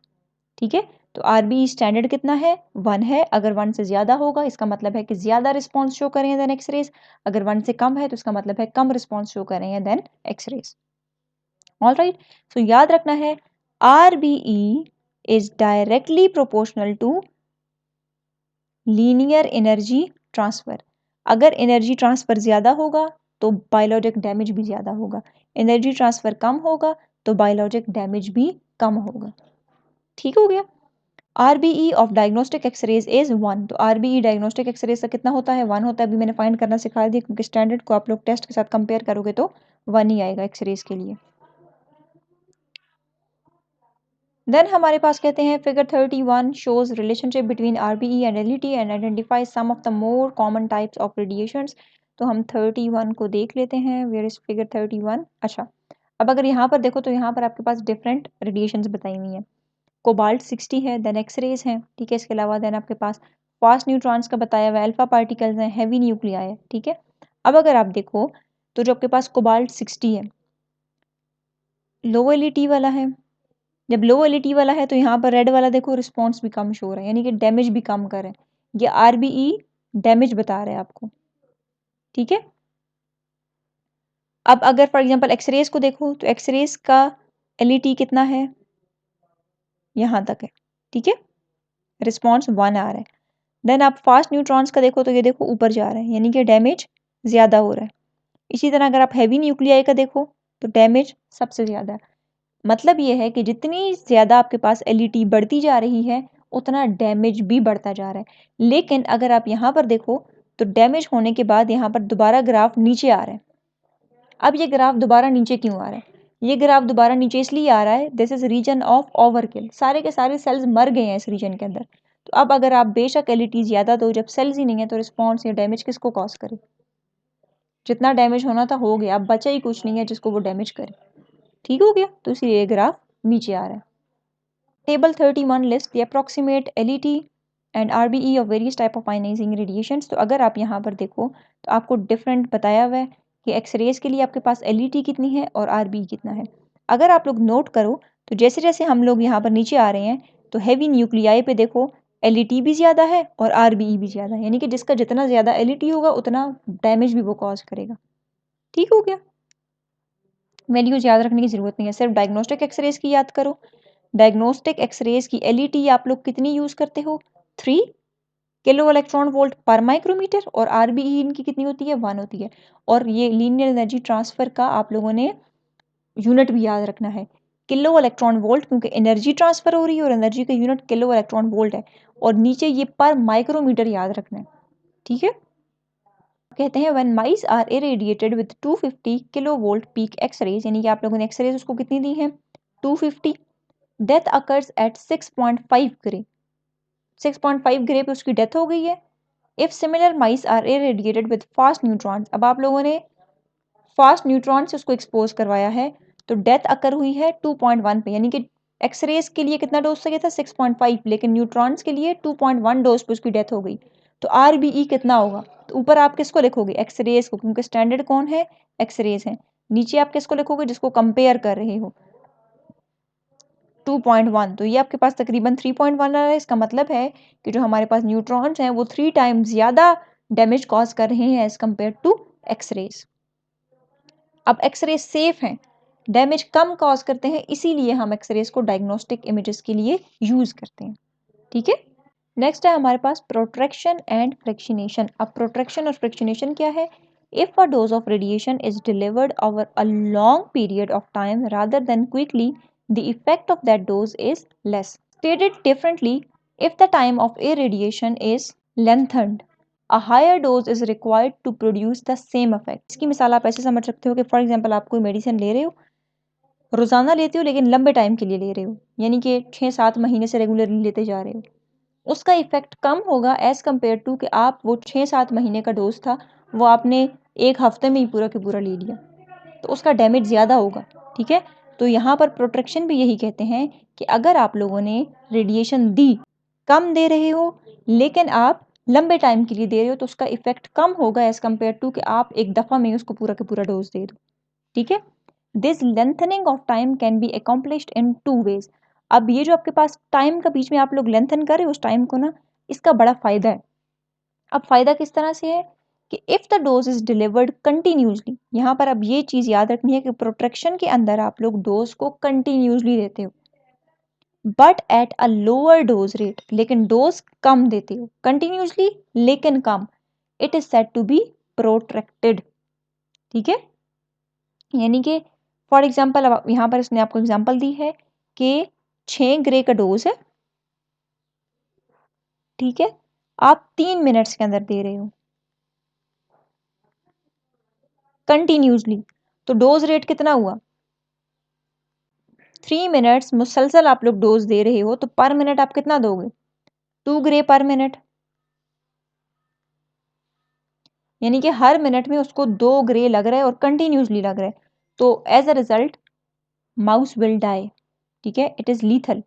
ठीक है, तो RBE स्टैंडर्ड कितना है? 1 है। अगर 1 से ज़्यादा होगा इसका मतलब है कि ज़्यादा रिस्पॉन्स शो करें देन एक्सरेज। अगर 1 से कम है तो इसका मतलब है कम रिस्पॉन्स शो करें than X rays. All right, so याद रखना है RBE is directly proportional to linear energy transfer. अगर एनर्जी ट्रांसफर ज़्यादा होगा तो बायोलॉजिक डैमेज भी ज़्यादा होगा, एनर्जी ट्रांसफर कम होगा तो बायोलॉजिक डैमेज भी कम होगा। ठीक हो गया? RBE of diagnostic X rays is 1। तो RBE डायग्नोस्टिक एक्सरेज का कितना होता है? 1 होता है। अभी मैंने फाइंड करना सिखा दिया, क्योंकि स्टैंडर्ड को आप लोग टेस्ट के साथ कंपेयर करोगे तो 1 ही आएगा एक्सरेज के लिए। देन हमारे पास कहते हैं figure 31 shows relationship between RBE and LET and identify some of the more common types of radiations. तो हम 31 को देख लेते हैं। Where is figure 31? अच्छा, अब अगर यहाँ पर देखो तो यहाँ पर आपके पास डिफरेंट रेडिएशंस बताई हुई हैं। कोबाल्ट 60 है, देन एक्सरेज हैं। ठीक है, इसके अलावा देन आपके पास फास्ट न्यूट्रॉन्स का बताया हुआ है, अल्फा पार्टिकल्स हैं, हैवी न्यूक्लियाई है। ठीक है, अब अगर आप देखो तो जो आपके पास कोबाल्ट 60 है लो LET वाला है। जब लो LET वाला है तो यहाँ पर रेड वाला देखो रिस्पॉन्स भी कम शो हो रहा है, यानी कि डैमेज भी कम कर रहे हैं। ये RBE डैमेज बता रहे हैं आपको। ठीक है, अब अगर फॉर एग्जांपल एक्सरेज को देखो तो एक्सरेज का LET कितना है? यहाँ तक है। ठीक है, रिस्पॉन्स 1 आ रहा है। देन आप फास्ट न्यूट्रॉन्स का देखो तो ये देखो ऊपर जा रहा है, यानी कि डैमेज ज़्यादा हो रहा है। इसी तरह अगर आप हैवी न्यूक्लियाई का देखो तो डैमेज सबसे ज़्यादा है। मतलब ये है कि जितनी ज़्यादा आपके पास LET बढ़ती जा रही है उतना डैमेज भी बढ़ता जा रहा है। लेकिन अगर आप यहाँ पर देखो तो डैमेज होने के बाद यहाँ पर दोबारा ग्राफ नीचे आ रहा है। अब ये ग्राफ दोबारा नीचे क्यों आ रहा है? ये ग्राफ दोबारा नीचे इसलिए आ रहा है, this is reason of overkill. सारे के सारे सेल्स मर गए हैं इस रीजन के अंदर। तो अब अगर आप बेशक LET ज़्यादा दो, जब सेल्स ही नहीं है तो रिस्पॉन्स या डैमेज किसको कॉज करे? जितना डैमेज होना था हो गया, अब बचा ही कुछ नहीं है जिसको वो डैमेज करे। ठीक हो गया? तो इसलिए ग्राफ नीचे आ रहा है। Table 31 list the approximate LET and RBE of various type of ionising radiations. तो अगर आप यहाँ पर देखो तो आपको डिफरेंट बताया हुआ है कि एक्सरेज के लिए आपके पास LET कितनी है और RBE कितना है। अगर आप लोग नोट करो तो जैसे जैसे हम लोग यहाँ पर नीचे आ रहे हैं तो हैवी न्यूक्लियाई पे देखो LET भी ज़्यादा है और RBE भी ज़्यादा है, यानी कि जिसका जितना ज़्यादा LET होगा उतना डैमेज भी वो कॉज करेगा। ठीक हो गया, वैल्यूज याद रखने की ज़रूरत नहीं है, सिर्फ डायग्नोस्टिक एक्सरेज की याद करो। डायग्नोस्टिक एक्सरेज की LET आप लोग कितनी यूज़ करते हो, 3 kilo electron volt per micrometer, और RBE इनकी कितनी होती है, 1 होती है। और ये लीनियर एनर्जी ट्रांसफर का आप लोगों ने यूनिट भी याद रखना है, किलो इलेक्ट्रॉन वोल्ट, क्योंकि एनर्जी ट्रांसफर हो रही है और एनर्जी का यूनिट किलो इलेक्ट्रॉन वोल्ट है, और नीचे ये पर माइक्रोमीटर याद रखना है। ठीक है, कहते हैं when mice are irradiated with 250 kilovolt peak X rays, यानी कि आप लोगों ने एक्सरेज उसको कितनी दी है, 250, death occurs at 6.5 gray, 6.5 gray पे उसकी डेथ हो गई है। If similar mice are irradiated with fast neutrons, अब आप लोगों ने फास्ट न्यूट्रॉन से उसको एक्सपोज करवाया है तो डेथ अकर हुई है 2.1 पे, यानी कि एक्सरेज के लिए कितना डोज चाहिए था, 6.5, लेकिन न्यूट्रॉन्स के लिए 2.1 डोज पे उसकी डेथ हो गई। तो RBE कितना होगा, तो ऊपर आप किसको लिखोगे, एक्सरेज को, क्योंकि स्टैंडर्ड कौन है, एक्सरेज है। नीचे आप किसको लिखोगे, जिसको कंपेयर कर रहे हो, 2.1, तो ये आपके पास तकरीबन 3.1 आ रहा है। इसका मतलब है कि जो हमारे पास न्यूट्रॉन्स हैं वो 3 टाइम्स ज़्यादा डैमेज कॉज कर रहे हैं एज कम्पेयर टू एक्सरेज। अब एक्सरेज सेफ हैं, डैमेज कम कॉज करते हैं, इसीलिए हम एक्सरेज को डायग्नोस्टिक इमेजेस के लिए यूज करते हैं। ठीक है, नेक्स्ट है हमारे पास प्रोट्रैक्शन एंड फ्रैक्शनेशन। अब प्रोट्रैक्शन और फ्रैक्शनेशन क्या है, if a dose of radiation is delivered over a long period of time rather than quickly, the effect of that does is less. Stated differently, if the time of irradiation is lengthened, a higher dose is required to produce the same effect। इसकी मिसाल आप ऐसे समझ सकते हो कि फॉर एग्जांपल आप कोई मेडिसिन ले रहे हो, रोजाना लेते हो लेकिन लंबे टाइम के लिए ले रहे हो, यानी कि 6-7 महीने से रेगुलरली लेते जा रहे हो, उसका इफेक्ट कम होगा एज कम्पेयर टू कि आप वो 6-7 महीने का डोज था वो आपने एक हफ्ते में ही पूरा के पूरा ले लिया, तो उसका डैमेज ज़्यादा होगा। ठीक है, तो यहाँ पर प्रोटेक्शन भी यही कहते हैं कि अगर आप लोगों ने रेडिएशन दी, कम दे रहे हो लेकिन आप लंबे टाइम के लिए दे रहे हो, तो उसका इफेक्ट कम होगा एज कम्पेयर टू कि आप एक दफ़ा में उसको पूरा के पूरा डोज दे दो। ठीक है, this lengthening of time can be accomplished in 2 ways. अब ये जो आपके पास टाइम का बीच में आप लोग लेंथन कर रहे हो उस टाइम को ना, इसका बड़ा फ़ायदा है। अब फ़ायदा किस तरह से है कि if the dose is delivered continuously, यहाँ पर अब ये चीज़ याद रखनी है कि प्रोटेक्शन के अंदर आप लोग डोज को कंटिन्यूसली देते हो, but at a lower dose rate, लेकिन डोज कम देते हो, कंटिन्यूसली लेकिन कम, it is said to be protracted. ठीक है, यानी कि फॉर एग्जाम्पल अब यहाँ पर इसने आपको एग्जाम्पल दी है कि 6 ग्रे का डोज है, ठीक है, आप 3 मिनट्स के अंदर दे रहे हो कंटिन्यूसली, तो डोज रेट कितना हुआ, 3 मिनट्स मुसलसल आप लोग डोज दे रहे हो, तो पर मिनट आप कितना दोगे, 2 ग्रे पर मिनट, यानी कि हर मिनट में उसको 2 ग्रे लग रहा है और कंटिन्यूसली लग रहा है, तो as a result mouse will die. ठीक है, इट इज लीथल,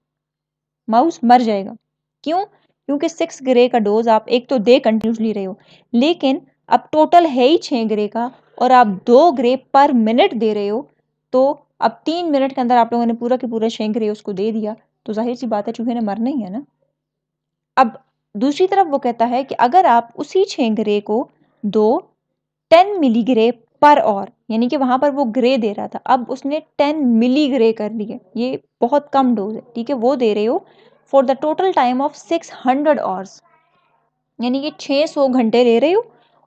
माउस मर जाएगा। क्यों, क्योंकि 6 ग्रे का डोज आप एक तो दे कंटिन्यूसली रहे हो, लेकिन अब टोटल है ही 6 ग्रे का और आप 2 ग्रे पर मिनट दे रहे हो, तो अब 3 मिनट के अंदर आप लोगों ने पूरा के पूरा 6 ग्रे उसको दे दिया, तो जाहिर सी बात है चूहे ने मरना ही है ना। अब दूसरी तरफ वो कहता है कि अगर आप उसी 6 ग्रे को दो 10 मिली ग्रे पर और, यानी कि वहां पर वो ग्रे दे रहा था, अब उसने 10 मिली ग्रे कर दिए, ये बहुत कम डोज है। ठीक है, वो दे रहे हो for the total time of 600 hours, यानी कि 600 घंटे ले रहे हो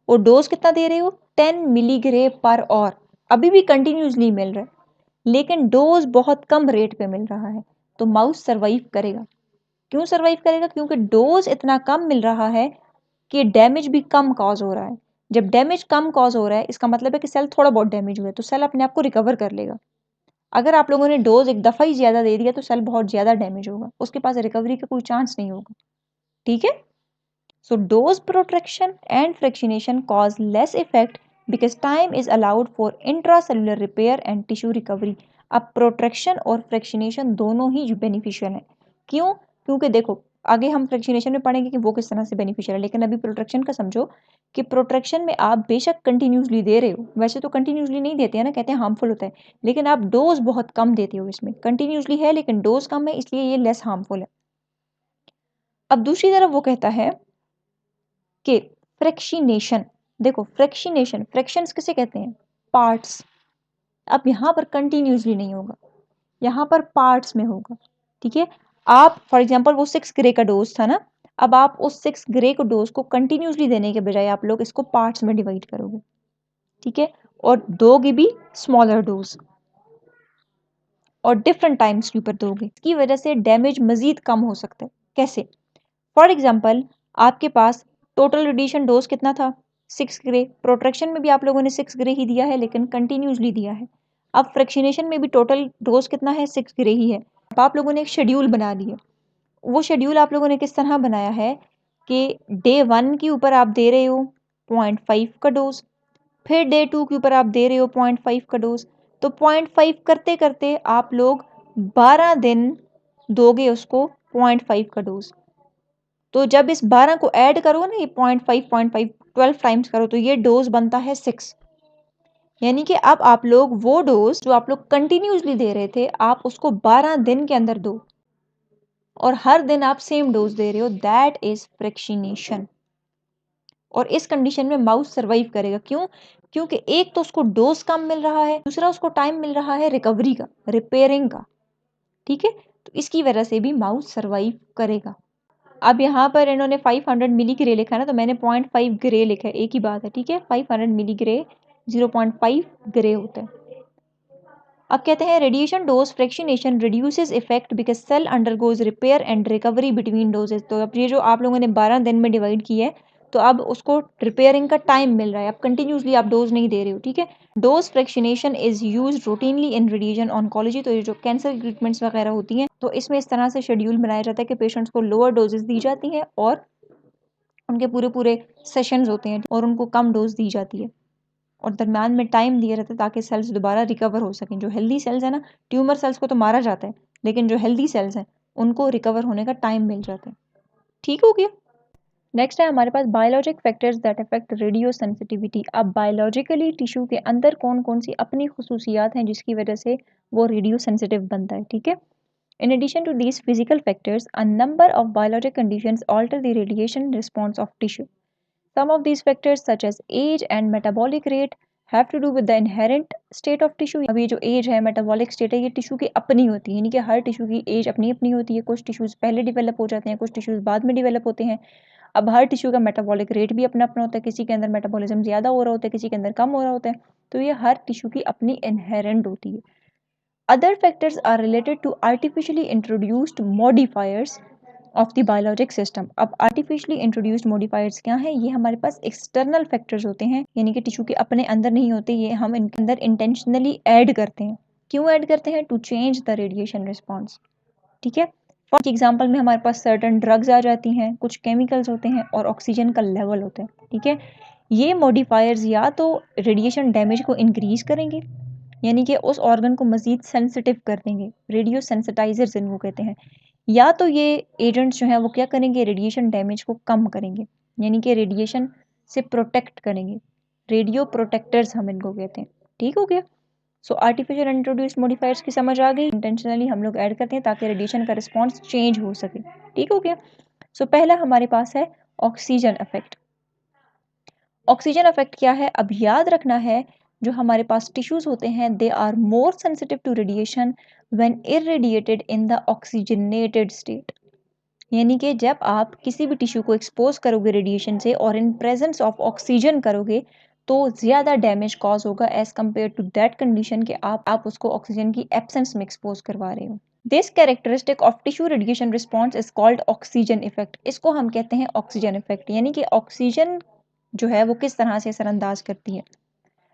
और डोज कितना दे रहे हो, 10 मिली ग्रे पर और, अभी भी कंटिन्यूसली मिल रहा है लेकिन डोज बहुत कम रेट पे मिल रहा है, तो माउस सर्वाइव करेगा। क्यों सर्वाइव करेगा, क्योंकि डोज इतना कम मिल रहा है कि डैमेज भी कम कॉज हो रहा है। जब डैमेज कम कॉज हो रहा है इसका मतलब है कि सेल थोड़ा बहुत डैमेज हुआ है, तो सेल अपने आप को रिकवर कर लेगा। अगर आप लोगों ने डोज एक दफ़ा ही ज़्यादा दे दिया तो सेल बहुत ज़्यादा डैमेज होगा, उसके पास रिकवरी का कोई चांस नहीं होगा। ठीक है, so dose protection and fractionation cause less effect because time is allowed for intracellular repair and tissue recovery. अब प्रोटेक्शन और फ्रैक्शनेशन दोनों ही बेनिफिशियल हैं। क्यों, क्योंकि देखो आगे हम फ्रैक्शनेशन में पढ़ेंगे कि वो किस तरह से बेनिफिशियल है, लेकिन अभी प्रोट्रैक्शन का समझो कि प्रोट्रैक्शन में आप बेशक कंटिन्यूसली दे रहे हो, वैसे तो कंटिन्यूसली नहीं देते हैं ना, कहते हैं हार्मफुल होता है, लेकिन आप डोज बहुत कम देते हो, इसमें कंटिन्यूसली है लेकिन डोज कम है, इसलिए ये लेस हार्मफुल है। अब दूसरी तरफ वो कहता है कि फ्रैक्शनेशन, देखो फ्रैक्शनेशन, फ्रैक्शंस किसे कहते हैं, पार्ट्स। अब यहाँ पर कंटिन्यूसली नहीं होगा, यहाँ पर पार्ट्स में होगा, ठीक है। आप फॉर एग्जांपल वो 6 ग्रे का डोज था ना, अब आप उस 6 ग्रे को डोज को कंटिन्यूसली देने के बजाय आप लोग इसको पार्ट्स में डिवाइड करोगे, ठीक है, और दोगे भी स्मॉलर डोज और डिफरेंट टाइम्स के ऊपर दोगे। इसकी वजह से डैमेज मजीद कम हो सकता है। कैसे? फॉर एग्जाम्पल आपके पास टोटल रेडिएशन डोज कितना था, 6 ग्रे। प्रोट्रैक्शन में भी आप लोगों ने 6 ग्रे ही दिया है लेकिन कंटिन्यूसली दिया है। अब फ्रैक्शनेशन में भी टोटल डोज कितना है, 6 ग्रे ही है। अब आप लोगों ने एक शेड्यूल बना लिया। वो शेड्यूल आप लोगों ने किस तरह बनाया है कि डे 1 के ऊपर आप दे रहे हो 0.5 का डोज, फिर डे 2 के ऊपर आप दे रहे हो 0.5 का डोज, तो 0.5 करते करते आप लोग 12 दिन दोगे उसको 0.5 का डोज। तो जब इस 12 को ऐड करो ना, ये 0.5 12 टाइम्स करो तो ये डोज बनता है 6। यानी कि अब आप लोग वो डोज जो आप लोग कंटिन्यूसली दे रहे थे, आप उसको 12 दिन के अंदर दो और हर दिन आप सेम डोज दे रहे हो, दैट इज फ्रैक्शनेशन। और इस कंडीशन में माउस सरवाइव करेगा। क्यों? क्योंकि एक तो उसको डोज कम मिल रहा है, दूसरा उसको टाइम मिल रहा है रिकवरी का, रिपेयरिंग का, ठीक है। तो इसकी वजह से भी माउस सरवाइव करेगा। अब यहाँ पर इन्होंने 500 मिली ग्रे लिखा है ना, तो मैंने 0.5 ग्रे लिखा है, एक ही बात है, ठीक है। 500 मिली ग्रे 0.5 ग्रे होता है। अब कहते हैं radiation dose fractionation reduces effect because cell undergoes repair and recovery between doses. तो अब ये जो आप लोगों ने 12 दिन में डिवाइड की है, तो अब उसको रिपेयरिंग का टाइम मिल रहा है, अब कंटिन्यूसली आप डोज नहीं दे रहे हो, ठीक है। Dose fractionation is use routinely in radiation oncology. तो ये जो कैंसर ट्रीटमेंट्स वगैरह होती हैं, तो इसमें इस तरह से शेड्यूल बनाया जाता है कि पेशेंट्स को लोअर डोजेस दी जाती हैं और उनके पूरे पूरे सेशंस होते हैं और उनको कम डोज दी जाती है और दरम्यान में टाइम दिया रहता है ताकि सेल्स दोबारा रिकवर हो सकें। जो हेल्दी सेल्स है ना, ट्यूमर सेल्स को तो मारा जाता है, लेकिन जो हेल्दी सेल्स हैं उनको रिकवर होने का टाइम मिल जाता है। ठीक हो गया। नेक्स्ट है हमारे पास biologic factors that affect radio sensitivity. अब बायोलॉजिकली टिश्यू के अंदर कौन कौन सी अपनी खुसूसियात हैं जिसकी वजह से वो रेडियो सेंसिटिव बनता है, ठीक है। In addition to these physical factors, a number of biologic conditions alter the radiation response of tissue. Some of these factors such as age and metabolic rate have to do with the inherent state of tissue. अब ये जो एज है, मेटाबॉलिक स्टेट है, ये टिश्यू की अपनी होती है, यानी कि हर टिश्यू की एज अपनी अपनी होती है। कुछ टिश्यूज पहले डिवेलप हो जाते हैं, कुछ टिश्यूज बाद में डिवेलप होते हैं। अब हर टिश्यू का मेटाबॉलिक रेट भी अपना अपना होता है, किसी के अंदर मेटाबॉलिज्म ज़्यादा हो रहा होता है, किसी के अंदर कम हो रहा होता है। तो ये हर टिश्यू की अपनी इनहेरेंट होती है। Other factors are related to artificially introduced modifiers of the biologic system. अब artificially introduced modifiers क्या हैं? ये हमारे पास external factors होते हैं, यानी कि टिश्यू के अपने अंदर नहीं होते, ये हम इनके अंदर intentionally ऐड करते हैं। क्यों ऐड करते हैं? To change the radiation response, ठीक है। फॉर एग्जाम्पल में हमारे पास सर्टन ड्रग्स आ जाती हैं, कुछ केमिकल्स होते हैं और ऑक्सीजन का लेवल होता है, ठीक है। ये मॉडिफायर्स या तो रेडिएशन डैमेज को इंक्रीज करेंगे, यानी कि उस ऑर्गन को मज़ीद सेंसिटिव कर देंगे, रेडियो सेंसिटाइजर्स इनको कहते हैं, या तो ये एजेंट्स जो हैं वो क्या करेंगे, रेडिएशन डैमेज को कम करेंगे, यानी कि रेडिएशन से प्रोटेक्ट करेंगे। रेडियो प्रोटेक्टर्स हम इनको कहते हैं। ठीक हो गया। सो आर्टिफिशियल इंट्रोड्यूस्ड मॉडिफायर्स की समझ आ गई। इंटेंशनली हम लोग ऐड करते हैं ताकि रेडिएशन का रिस्पॉन्स चेंज हो सके। ठीक हो गया। सो पहला हमारे पास है ऑक्सीजन इफेक्ट। ऑक्सीजन इफेक्ट क्या है? अब याद रखना है जो हमारे पास टिश्यूज होते हैं they are more sensitive to radiation when irradiated in the oxygenated state, यानी कि जब आप किसी भी टिश्यू को एक्सपोज करोगे रेडिएशन से और इन प्रेजेंस ऑफ ऑक्सीजन करोगे तो ज़्यादा डैमेज कॉज होगा as compare to that condition कि आप उसको ऑक्सीजन की एब्सेंस में एक्सपोज करवा रहे हो। This characteristic of tissue radiation response is called oxygen effect. इसको हम कहते हैं ऑक्सीजन इफेक्ट, यानी कि ऑक्सीजन जो है वो किस तरह से असरअंदाज करती है।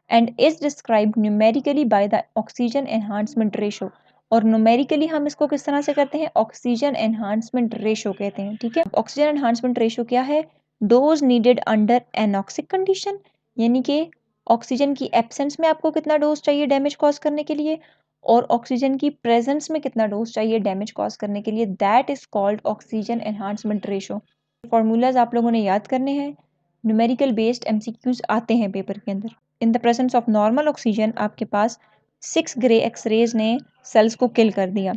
And is described numerically by the oxygen enhancement ratio. और न्यूमेरिकली हम इसको किस तरह से करते हैं? ऑक्सीजन एनहांसमेंट रेशो कहते हैं। ठीक है। ऑक्सीजन एनहांसमेंट रेशो क्या है? Dose needed under anoxic condition, यानी कि ऑक्सीजन की एब्सेंस में आपको कितना डोज चाहिए डैमेज कॉज करने के लिए, और ऑक्सीजन की प्रेजेंस में कितना डोज चाहिए डैमेज कॉज करने के लिए, that is called oxygen enhancement ratio. Formulas आप लोगों ने याद करने हैं, न्यूमेरिकल बेस्ड एमसीक्यूज आते हैं पेपर के अंदर। इन the presence of normal oxygen आपके पास 6 ग्रे एक्सरेज ने सेल्स को किल कर दिया,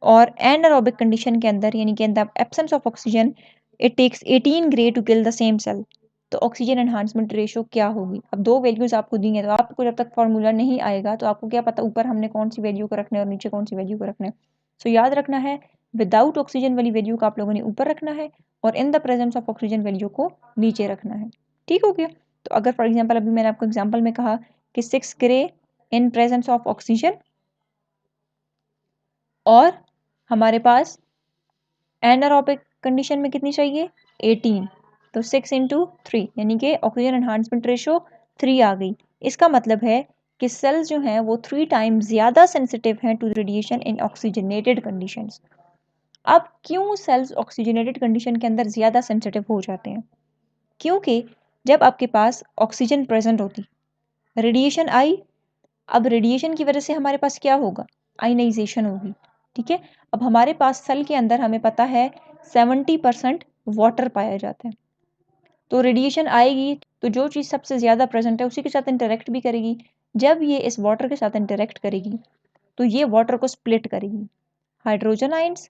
और एनारोबिक कंडीशन के अंदर यानी कि in the absence of oxygen it takes 18 gray to kill the same cell. तो ऑक्सीजन एनहांसमेंट रेशो क्या होगी? अब दो वैल्यूज आपको दी हैं, तो आपको जब तक फॉर्मूला नहीं आएगा तो आपको क्या पता ऊपर हमने कौन सी वैल्यू को रखना है और नीचे कौन सी वैल्यू को रखना है। सो याद रखना है, विदाउट ऑक्सीजन वाली वैल्यू को आप लोगों ने ऊपर रखना है और इन the presence of oxygen value को नीचे रखना है। ठीक हो गया? तो अगर फॉर एग्जाम्पल अभी मैंने आपको एग्जाम्पल में कहा कि 6 grey in presence of oxygen और हमारे पास एनारोबिक कंडीशन में कितनी चाहिए 18, तो 6 इंटू 3 यानी कि ऑक्सीजन एनहांसमेंट रेशो 3 आ गई। इसका मतलब है कि सेल्स जो हैं वो 3 टाइम्स ज़्यादा सेंसिटिव हैं to radiation in oxygenated conditions. अब क्यों सेल्स ऑक्सीजनेटेड कंडीशन के अंदर ज़्यादा सेंसिटिव हो जाते हैं? क्योंकि जब आपके पास ऑक्सीजन प्रेजेंट होती, रेडिएशन आई, अब रेडिएशन की वजह से हमारे पास क्या होगा? आयनाइजेशन होगी। ठीक है, अब हमारे पास सेल के अंदर हमें पता है 70% वाटर पाया जाता है, तो रेडिएशन आएगी तो जो चीज़ सबसे ज़्यादा प्रेजेंट है उसी के साथ इंटरेक्ट भी करेगी। जब ये इस वाटर के साथ इंटरेक्ट करेगी तो ये वाटर को स्प्लिट करेगी, hydrogen ions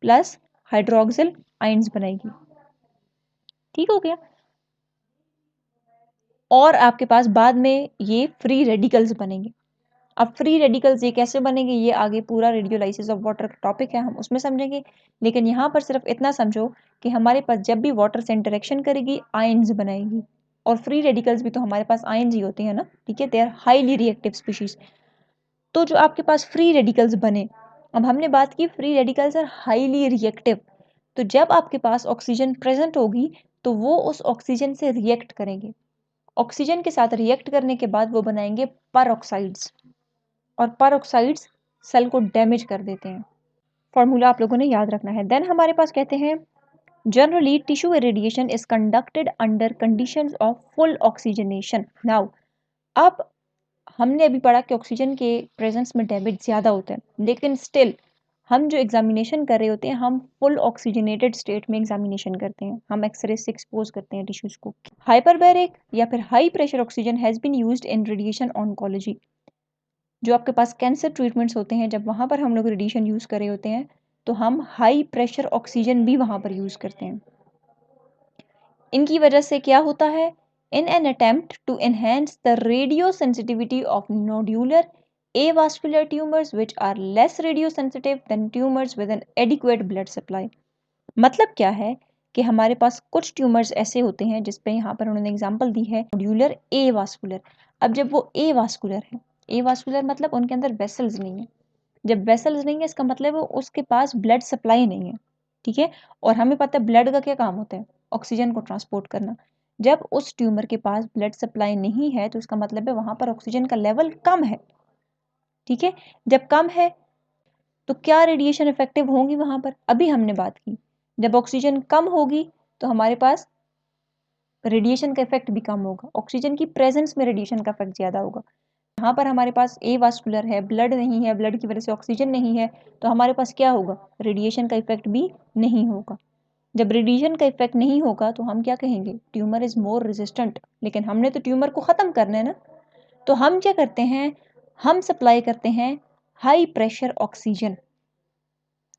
plus hydroxyl ions बनाएगी। ठीक हो गया? और आपके पास बाद में ये फ्री रेडिकल्स बनेंगे। अब फ्री रेडिकल्स ये कैसे बनेंगे, ये आगे पूरा रेडियोलाइसिस ऑफ वाटर का टॉपिक है, हम उसमें समझेंगे। लेकिन यहाँ पर सिर्फ इतना समझो कि हमारे पास जब भी वाटर से इंटरेक्शन करेगी आयंस बनाएगी, और फ्री रेडिकल्स भी तो हमारे पास आयंस ही होते हैं ना। ठीक है, they are highly reactive species. तो जो आपके पास फ्री रेडिकल्स बने, अब हमने बात की free radicals are highly reactive, तो जब आपके पास ऑक्सीजन प्रेजेंट होगी तो वो उस ऑक्सीजन से रिएक्ट करेंगे। ऑक्सीजन के साथ रिएक्ट करने के बाद वो बनाएंगे परऑक्साइड्स, और परऑक्साइड्स सेल को डैमेज कर देते हैं। फॉर्मूला आप लोगों ने याद रखना है। देन हमारे पास कहते हैं generally tissue irradiation is conducted under conditions of full oxygenation. Now अब हमने अभी पढ़ा कि ऑक्सीजन के प्रेजेंस में डैमेज ज़्यादा होता है, लेकिन स्टिल हम जो एग्जामिनेशन कर रहे होते हैं हम फुल ऑक्सीजनेटेड स्टेट में एग्जामिनेशन करते हैं, हम एक्सरे से एक्सपोज करते हैं टिश्यूज को। हाइपरबैरिक या फिर high pressure oxygen has been used in radiation oncology. जो आपके पास कैंसर ट्रीटमेंट्स होते हैं, जब वहाँ पर हम लोग रेडिएशन यूज़ कर रहे होते हैं तो हम हाई प्रेशर ऑक्सीजन भी वहाँ पर यूज़ करते हैं। इनकी वजह से क्या होता है, in an attempt to enhance the radiosensitivity of nodular avascular tumors which are less radiosensitive than tumors with an adequate blood supply। मतलब क्या है कि हमारे पास कुछ ट्यूमर्स ऐसे होते हैं जिस पे यहाँ पर उन्होंने एग्जांपल दी है नोड्यूलर एवास्कुलर। अब जब वो एवास्कुलर है, एवास्कुलर मतलब उनके अंदर वेसल्स नहीं है। जब वेसल्स नहीं है इसका मतलब है उसके पास ब्लड सप्लाई नहीं है। ठीक है, और हमें पता है ब्लड का क्या काम होता है, ऑक्सीजन को ट्रांसपोर्ट करना। जब उस ट्यूमर के पास ब्लड सप्लाई नहीं है तो इसका मतलब है वहां पर ऑक्सीजन का लेवल कम है। ठीक है, जब कम है तो क्या रेडिएशन इफेक्टिव होंगी वहां पर, अभी हमने बात की। जब ऑक्सीजन कम होगी तो हमारे पास रेडिएशन का इफेक्ट भी कम होगा, ऑक्सीजन की प्रेजेंस में रेडिएशन का इफेक्ट ज्यादा होगा। यहाँ पर हमारे पास ए वास्कुलर है, ब्लड नहीं है, ब्लड की वजह से ऑक्सीजन नहीं है, तो हमारे पास क्या होगा, रेडिएशन का इफेक्ट भी नहीं होगा। जब रेडिएशन का इफेक्ट नहीं होगा तो हम क्या कहेंगे, ट्यूमर इज मोर रेजिस्टेंट। लेकिन हमने तो ट्यूमर को खत्म करना है ना, तो हम क्या करते हैं, हम सप्लाई करते हैं हाई प्रेशर ऑक्सीजन।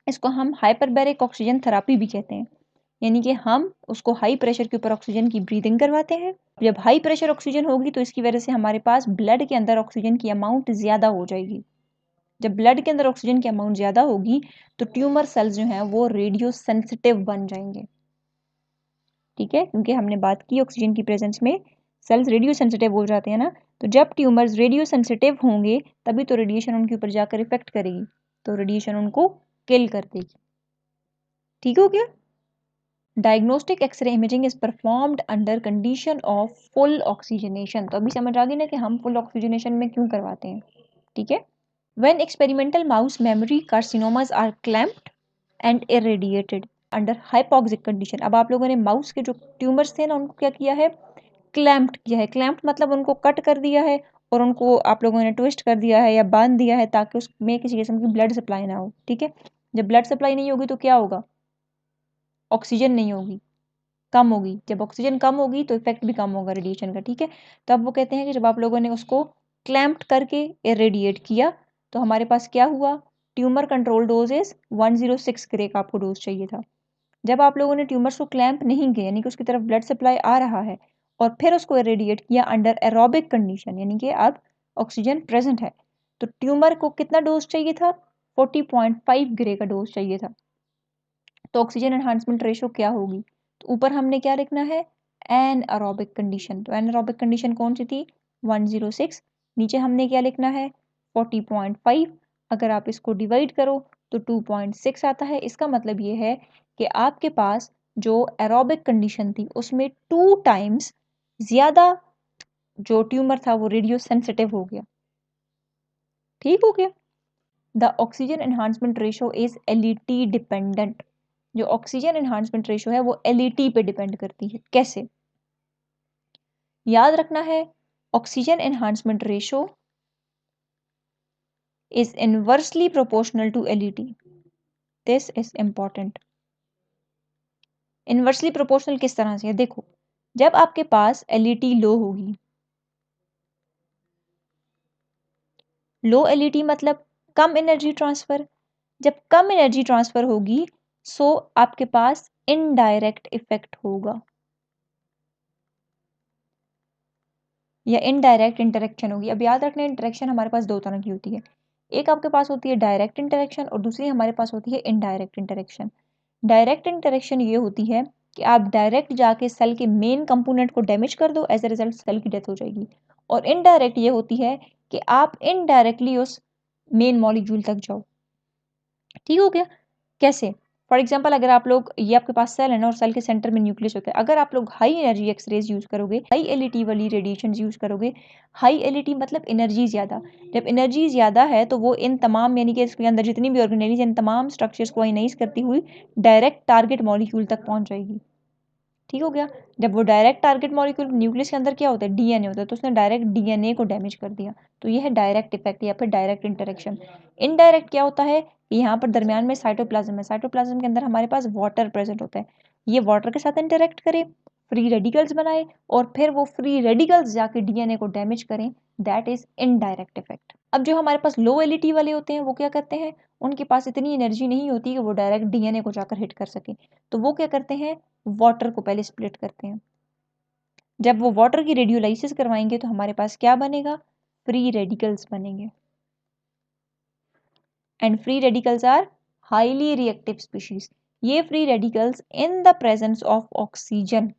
इसको हम हाइपरबैरिक ऑक्सीजन थेरापी भी कहते हैं, यानी कि हम उसको हाई प्रेशर के ऊपर ऑक्सीजन की ब्रीदिंग करवाते हैं। जब हाई प्रेशर ऑक्सीजन होगी तो इसकी वजह से हमारे पास ब्लड के अंदर ऑक्सीजन की अमाउंट ज़्यादा हो जाएगी। जब ब्लड के अंदर ऑक्सीजन की अमाउंट ज़्यादा होगी तो ट्यूमर सेल्स जो हैं वो रेडियो सेंसिटिव बन जाएंगे। ठीक है, क्योंकि हमने बात की ऑक्सीजन की प्रेजेंस में सेल्स रेडियो सेंसिटिव हो जाते हैं ना, तो जब ट्यूमर्स रेडियो सेंसिटिव होंगे तभी तो रेडिएशन उनके ऊपर जाकर इफेक्ट करेगी, तो रेडिएशन उनको किल कर देगी। ठीक हो गया? Diagnostic X ray imaging is performed under condition of full oxygenation. तो अभी समझ आ गई ना कि हम फुल ऑक्सीजनेशन में क्यों करवाते हैं। ठीक है, when experimental mouse mammary carcinomas are clamped and irradiated under hypoxic condition. अब आप लोगों ने माउस के जो ट्यूमर्स थे ना उनको क्या किया है, क्लैम्प्ड किया है। क्लैम्प्ड मतलब उनको कट कर दिया है और उनको आप लोगों ने ट्विस्ट कर दिया है या बांध दिया है ताकि उसमें किसी किस्म की ब्लड सप्लाई ना हो, ठीक है। जब ब्लड सप्लाई नहीं होगी तो क्या होगा, ऑक्सीजन नहीं होगी, कम होगी। जब ऑक्सीजन कम होगी तो इफेक्ट भी कम होगा रेडिएशन का, ठीक है। तो अब वो कहते हैं कि जब आप लोगों ने उसको क्लैम्प्ड करके इरेडिएट किया तो हमारे पास क्या हुआ, tumour control dose is 106 grey का आपको डोज चाहिए था। जब आप लोगों ने ट्यूमर्स को क्लैम्प नहीं किया यानी कि उसकी तरफ ब्लड सप्लाई आ रहा है और फिर उसको इरेडिएट किया अंडर एरोबिक कंडीशन यानी कि अब ऑक्सीजन प्रेजेंट है, तो ट्यूमर को कितना डोज चाहिए था, 40.5 ग्रे का डोज चाहिए था। तो ऑक्सीजन एनहांसमेंट रेशो क्या होगी, तो ऊपर हमने क्या लिखना है, एन एरोबिक कंडीशन। तो एन एरोबिक कंडीशन कौन सी थी, 106। नीचे हमने क्या लिखना है, 40.5। अगर आप इसको डिवाइड करो तो 2.6 आता है। इसका मतलब ये है कि आपके पास जो एरोबिक कंडीशन थी उसमें 2 टाइम्स ज्यादा जो ट्यूमर था वो रेडियो सेंसिटिव हो गया, ठीक हो गया। The oxygen enhancement ratio is LET dependent. जो ऑक्सीजन एनहांसमेंट रेशो है वो एलईटी पे डिपेंड करती है। कैसे, याद रखना है, oxygen enhancement ratio is inversely proportional to LET. This is important. Inversely proportional किस तरह से है, देखो, जब आपके पास एलईटी लो होगी, लो एलईटी मतलब कम एनर्जी ट्रांसफर, जब कम एनर्जी ट्रांसफर होगी सो आपके पास इनडायरेक्ट इफेक्ट होगा या इनडायरेक्ट इंटरेक्शन होगी। अब याद रखना, इंटरेक्शन हमारे पास दो तरह की होती है, एक आपके पास होती है डायरेक्ट इंटरेक्शन और दूसरी हमारे पास होती है इनडायरेक्ट इंटरेक्शन। डायरेक्ट इंटरेक्शन ये होती है कि आप डायरेक्ट जाके सेल के मेन कंपोनेंट को डैमेज कर दो, एज ए रिजल्ट सेल की डेथ हो जाएगी। और इनडायरेक्ट ये होती है कि आप इनडायरेक्टली उस मेन मॉलिक्यूल तक जाओ, ठीक हो गया। कैसे, फॉर एग्जाम्पल अगर आप लोग, ये आपके पास सेल है ना और सेल के सेंटर में न्यूक्लियस होता है, अगर आप लोग हाई एनर्जी एक्सरेज यूज करोगे, हाई एलईटी वाली रेडिएशन यूज करोगे, हाई एलईटी मतलब एनर्जी ज्यादा, जब एनर्जी ज्यादा है तो वो इन तमाम यानी कि इसके अंदर जितनी भी ऑर्गेनेलीज इन तमाम स्ट्रक्चर्स को आयनाइज करती हुई डायरेक्ट टारगेट मॉलिक्यूल तक पहुंच जाएगी, ठीक हो गया। जब वो डायरेक्ट टारगेट मॉलिक्यूल, न्यूक्लियस के अंदर क्या होता है, डीएनए होता है, तो उसने डायरेक्ट डीएनए को डैमेज कर दिया, तो ये है डायरेक्ट इफेक्ट या फिर डायरेक्ट इंटरेक्शन। इनडायरेक्ट क्या होता है कि यहाँ पर दरमियान में साइटोप्लाज्म है, साइटोप्लाज्म के अंदर हमारे पास वाटर प्रेजेंट होता है, ये वाटर के साथ इंटरेक्ट करे, फ्री रेडिकल्स बनाए और फिर वो फ्री रेडिकल्स जाके डीएनए को डैमेज करें, दैट इज इनडायरेक्ट इफेक्ट। अब जो हमारे पास लो एलईटी वाले होते हैं वो क्या करते हैं, उनके पास इतनी एनर्जी नहीं होती कि वो डायरेक्ट डीएनए को जाकर हिट कर सके, तो वो क्या करते हैं, वाटर को पहले स्प्लिट करते हैं। जब वो वाटर की रेडियोलाइसिस करवाएंगे तो हमारे पास क्या बनेगा, फ्री रेडिकल्स बनेंगे। And free radicals are highly reactive species. ये free radicals in the presence of oxygen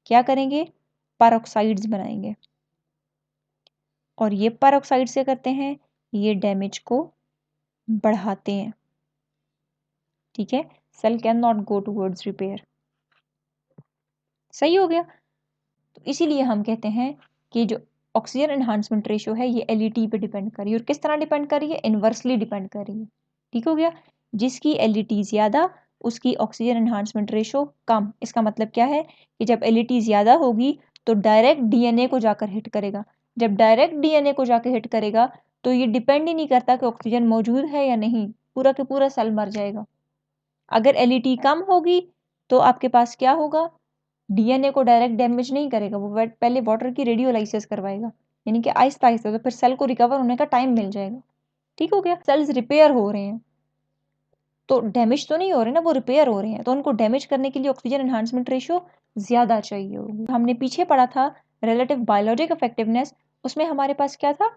क्या करेंगे, पेरोक्साइड्स बनाएंगे, और ये पेरोक्साइड से करते हैं, ये डैमेज को बढ़ाते हैं, ठीक है। Cell can not go towards repair, सही हो गया। तो इसीलिए हम कहते हैं कि जो ऑक्सीजन एनहांसमेंट रेशो है ये एलईटी पे डिपेंड कर रही है, और किस तरह डिपेंड कर रही है, इनवर्सली डिपेंड कर रही है, ठीक हो गया। जिसकी एलईटी ज्यादा उसकी ऑक्सीजन एनहांसमेंट रेशो कम। इसका मतलब क्या है कि जब एलईटी ज्यादा होगी तो डायरेक्ट डीएनए को जाकर हिट करेगा, जब डायरेक्ट डीएनए को जाकर हिट करेगा तो ये डिपेंड ही नहीं करता कि ऑक्सीजन मौजूद है या नहीं, पूरा के पूरा सेल मर जाएगा। अगर एलईटी कम होगी तो आपके पास क्या होगा, डीएनए को डायरेक्ट डैमेज नहीं करेगा, वो पहले वाटर की रेडियोलाइसिस करवाएगा, यानी कि आहिस्ता आहिस्ता, तो फिर सेल को रिकवर होने का टाइम मिल जाएगा, ठीक हो गया। सेल्स रिपेयर हो रहे हैं तो डैमेज तो नहीं हो रहे ना, वो रिपेयर हो रहे हैं, तो उनको डैमेज करने के लिए ऑक्सीजन एनहांसमेंट रेशियो ज्यादा चाहिए होगी। हमने पीछे पढ़ा था रिलेटिव बायोलॉजिक इफेक्टिवनेस, उसमें हमारे पास क्या था,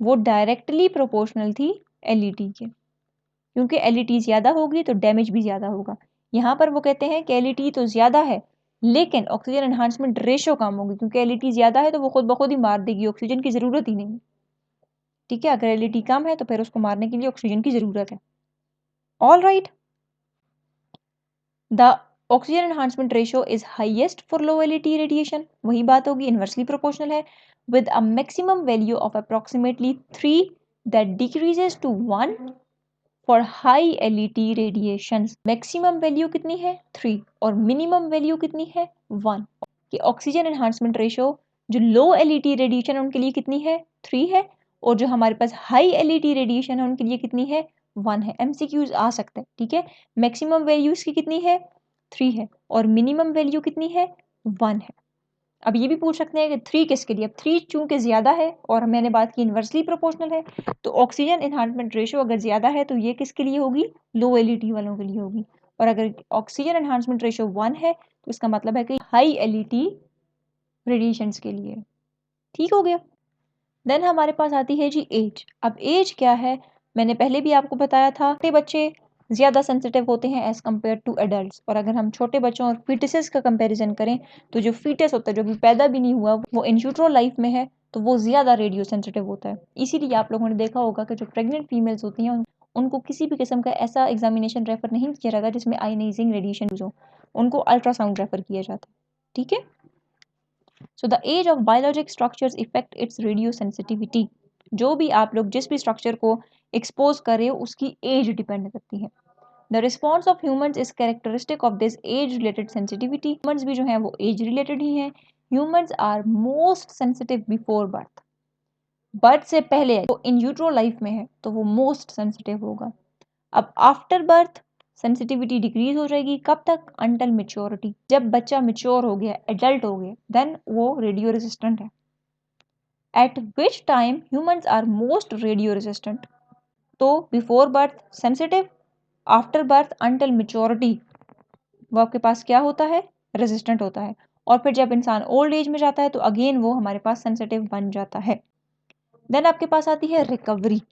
वो डायरेक्टली प्रोपोर्शनल थी एलईटी के, क्योंकि एलईटी ज्यादा होगी तो डैमेज भी ज्यादा होगा। यहाँ पर वो कहते हैं कि एलईटी तो ज्यादा है लेकिन ऑक्सीजन एनहांसमेंट रेशो कम होगी, क्योंकि एलईटी ज्यादा है तो वो खुद ब खुद ही मार देगी, ऑक्सीजन की जरूरत ही नहीं, ठीक है। अगर एलईटी कम है तो फिर उसको मारने के लिए ऑक्सीजन की जरूरत है। All right, the oxygen enhancement ratio is highest for low LET radiation, वही बात होगी, इनवर्सली प्रोपोर्शनल है, with a maximum value of approximately 3 that decreases to 1 for high LET radiation. Maximum value कितनी है 3 और मिनिमम वैल्यू कितनी है 1, कि ऑक्सीजन एनहांसमेंट रेशो जो लो एलईडी रेडिएशन है उनके लिए कितनी है, 3 है, और जो हमारे पास हाई एलईडी रेडिएशन है उनके लिए कितनी है, 1 है। एमसीक्यूज आ सकते हैं, ठीक है। मैक्सिमम वैल्यू इसकी कितनी है, 3 है, और मिनिमम वैल्यू कितनी है, 1 है। अब ये भी पूछ सकते हैं कि 3 किसके लिए, अब 3 चूंकि ज्यादा है और मैंने बात की इन्वर्सली प्रोपोर्शनल है, तो ऑक्सीजन एनहांसमेंट रेशियो अगर ज्यादा है तो ये किसके लिए होगी, लो एलईडी वालों के लिए होगी। और अगर ऑक्सीजन एनहांसमेंट रेशियो 1 है तो इसका मतलब है कि हाई एलईडी रेडिएशंस के लिए। ठीक हो गया। देन हमारे पास आती है जी एज। अब एज क्या है, मैंने पहले भी आपको बताया था, छोटे बच्चे ज़्यादा सेंसिटिव होते हैं एज कम्पेयर टू एडल्ट। और अगर हम छोटे बच्चों और फीटसेस का कंपैरिजन करें तो जो फीटस होता है, जो भी पैदा भी नहीं हुआ, वो इन यूट्रो लाइफ में है, तो वो ज़्यादा रेडियो सेंसिटिव होता है। इसीलिए आप लोगों ने देखा होगा कि जो प्रेग्नेंट फीमेल्स होती हैं उनको किसी भी किस्म का ऐसा एग्जामिनेशन रेफर नहीं किया जाता जिसमें आयनाइजिंग रेडिएशन यूज हो, उनको अल्ट्रासाउंड रेफर किया जाता है। ठीक है। So the age of biologic structures affect its radio sensitivity. जो भी आप लोग जिस भी स्ट्रक्चर को एक्सपोज कर रहे हो उसकी एज डिपेंड करती है। The response of humans is characteristic of this age related sensitivity. Humans भी जो है वो एज रिलेटेड ही हैं। Humans are most sensitive before birth. Birth से पहले तो इन यूट्रो लाइफ में है तो वो मोस्ट सेंसिटिव होगा। अब आफ्टर बर्थ सेंसिटिविटी डिक्रीज हो जाएगी, कब तक, अंटिल मेच्योरिटी। जब बच्चा मेच्योर हो गया, एडल्ट हो गया, देन वो रेडियो रेजिस्टेंट है। At which time humans are most radio resistant. तो before birth sensitive, after birth until maturity वो आपके पास क्या होता है, रेजिस्टेंट होता है। और फिर जब इंसान ओल्ड एज में जाता है तो अगेन वो हमारे पास सेंसिटिव बन जाता है। देन आपके पास आती है रिकवरी।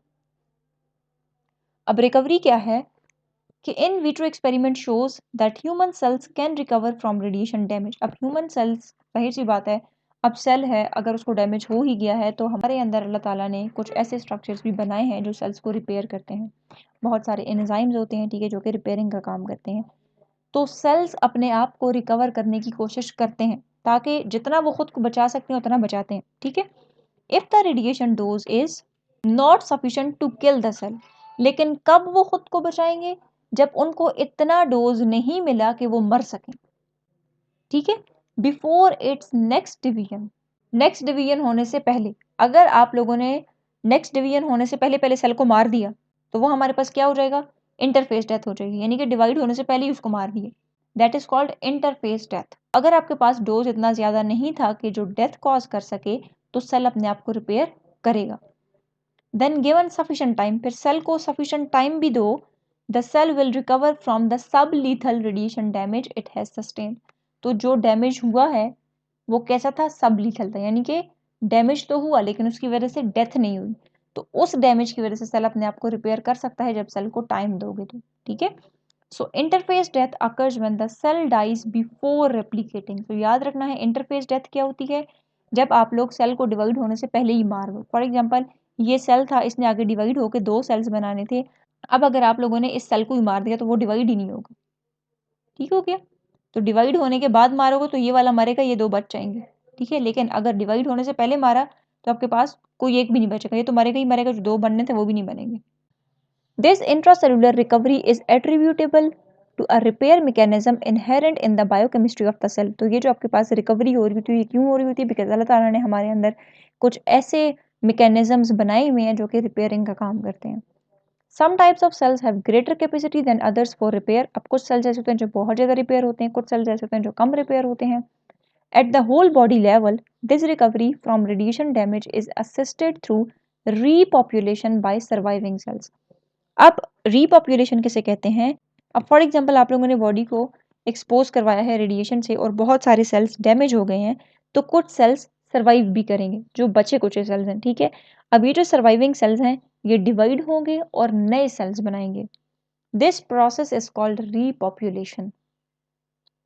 अब रिकवरी क्या है कि in vitro experiment shows that human cells can recover from radiation damage. अब ह्यूमन सेल्स, जाहिर सी बात है, अब सेल है, अगर उसको डैमेज हो ही गया है तो हमारे अंदर अल्लाह ताला ने कुछ ऐसे स्ट्रक्चर्स भी बनाए हैं जो सेल्स को रिपेयर करते हैं। बहुत सारे एंजाइम्स होते हैं, ठीक है, जो कि रिपेयरिंग का काम करते हैं। तो सेल्स अपने आप को रिकवर करने की कोशिश करते हैं ताकि जितना वो खुद को बचा सकते हैं उतना बचाते हैं। ठीक है। If the radiation dose is not sufficient to kill the cell. लेकिन कब वो खुद को बचाएंगे, जब उनको इतना डोज नहीं मिला कि वो मर सकें। ठीक है। Before it's next division. Next division होने से पहले, अगर आप लोगों ने नेक्स्ट डिवीजन होने से पहले पहले सेल को मार दिया तो वो हमारे पास क्या हो जाएगा, इंटरफेस डेथ हो जाएगी, यानी कि डिवाइड होने से पहले ही उसको मार दिए। That is called interface death. अगर आपके पास डोज इतना ज्यादा नहीं था कि जो डेथ कॉज कर सके तो सेल अपने आप को रिपेयर करेगा। देन गिवन सफिशिएंट टाइम, फिर सेल को सफिशिएंट टाइम भी दो, the cell will recover from the sub lethal radiation damage it has sustain. तो जो डैमेज हुआ है वो कैसा था, सब लीथल था, यानी कि डैमेज तो हुआ लेकिन उसकी वजह से डेथ नहीं हुई। तो उस डैमेज की वजह से सेल अपने आप को रिपेयर कर सकता है जब सेल को टाइम दोगे तो। ठीक है। So interphase death occurs when the cell dies before replicating. तो याद रखना है इंटरफेस डेथ क्या होती है, जब आप लोग सेल को डिवाइड होने से पहले ही मार दो। फॉर एग्जाम्पल ये सेल था, इसने आगे डिवाइड होकर 2 सेल्स बनाने थे, अब अगर आप लोगों ने इस सेल को ही मार दिया तो वो डिवाइड ही नहीं होगा। ठीक हो गया। तो डिवाइड होने के बाद मारोगे तो ये वाला मरेगा, ये 2 बच जाएंगे। ठीक है। लेकिन अगर डिवाइड होने से पहले मारा तो आपके पास कोई एक भी नहीं बचेगा, ये तो मरेगा ही मरेगा, जो 2 बनने थे वो भी नहीं बनेंगे। This intracellular recovery is attributable to a repair mechanism inherent in the biochemistry of the cell. तो ये जो आपके पास रिकवरी हो रही होती है, ये क्यों हो रही होती है, बिकॉज अल्लाह ताला ने हमारे अंदर कुछ ऐसे मैकेनिज्म्स बनाए हुए हैं जो कि रिपेयरिंग का काम करते हैं। Some types of cells have greater capacity than others for repair. अब कुछ सेल्स ऐसे होते हैं जो बहुत ज़्यादा रिपेयर होते हैं, कुछ सेल्स ऐसे होते हैं जो कम रिपेयर होते हैं। At the whole body level this recovery from radiation damage is assisted through repopulation by surviving cells. अब रीपॉपुलेशन किसे कहते हैं, अब फॉर एग्जांपल आप लोगों ने बॉडी को एक्सपोज करवाया है रेडिएशन से और बहुत सारे सेल्स डैमेज हो गए हैं, तो कुछ सेल्स सर्वाइव भी करेंगे, जो बचे कुछ सेल्स हैं। ठीक है। अब ये जो सर्वाइविंग सेल्स हैं ये डिवाइड होंगे और नए सेल्स बनाएंगे। This process is called repopulation.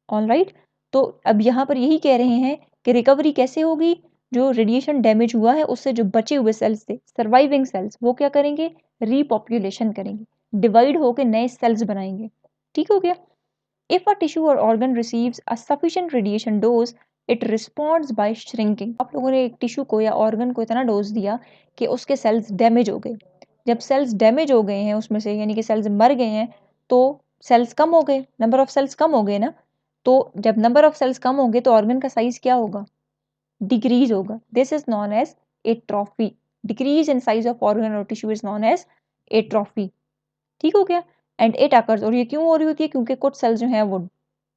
Alright. तो अब यहाँ पर यही कह रहे हैं कि रिकवरी कैसे होगी, जो रेडिएशन डैमेज हुआ है उससे जो बचे हुए सेल्स थे, सर्वाइविंग सेल्स, वो क्या करेंगे, रीपॉपुलेशन करेंगे, डिवाइड होकर नए सेल्स बनाएंगे। ठीक हो गया। इफ अ टिश्यू और organ receives a sufficient radiation dose it responds by shrinking. आप लोगों ने एक टिश्यू को या ऑर्गन को इतना डोज दिया कि उसके सेल्स डैमेज हो गए। जब सेल्स डैमेज हो गए हैं उसमें से, यानी कि सेल्स मर गए हैं, तो सेल्स कम हो गए, नंबर ऑफ सेल्स कम हो गए ना। तो जब नंबर ऑफ सेल्स कम होंगे तो ऑर्गन का साइज क्या होगा, डिक्रीज होगा। This is known as atrophy. Decrease in size of organ और tissue is known as atrophy. ठीक हो गया। एंड इट अकर्स, और ये क्यों हो रही होती है? क्योंकि कुछ सेल्स जो हैं वो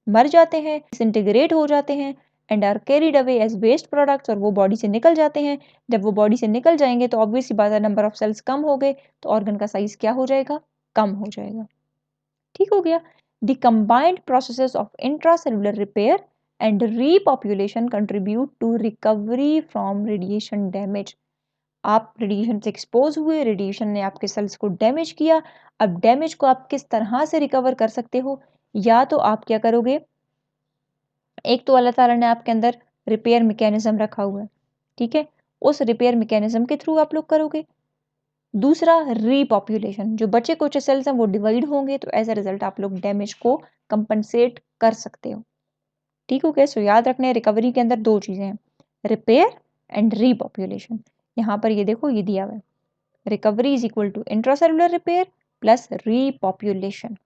मर जाते हैं, डिसइंटीग्रेट हो जाते हैं and are carried away as waste products, और वो बॉडी से निकल जाते हैं। जब वो बॉडी से निकल जाएंगे तो ऑब्वियसली बात है, नंबर ऑफ सेल्स कम हो गए तो ऑर्गन का साइज क्या हो जाएगा? कम हो जाएगा। ठीक हो गया। The combined processes of intracellular repair and repopulation contribute to recovery from radiation damage. आप रेडिएशन से एक्सपोज हुए, रेडिएशन ने आपके सेल्स को डैमेज किया। अब डैमेज को आप किस तरह से रिकवर कर सकते हो? या तो आप क्या करोगे, एक तो अल्लाह ताला ने आपके अंदर रिपेयर मैकेनिज्म रखा हुआ है, ठीक है, उस रिपेयर मैकेनिज्म के थ्रू आप लोग करोगे। दूसरा रीपॉपुलेशन, जो बचे कुछ सेल्स हैं वो डिवाइड होंगे, तो एज अ रिजल्ट आप लोग डैमेज को कंपनसेट कर सकते हो। ठीक हो गया। सो याद रखना है रिकवरी के अंदर दो चीजें हैं, रिपेयर एंड रीपॉपुलेशन। यहाँ पर ये देखो, ये दिया हुआ है, recovery is equal to intracellular repair plus repopulation.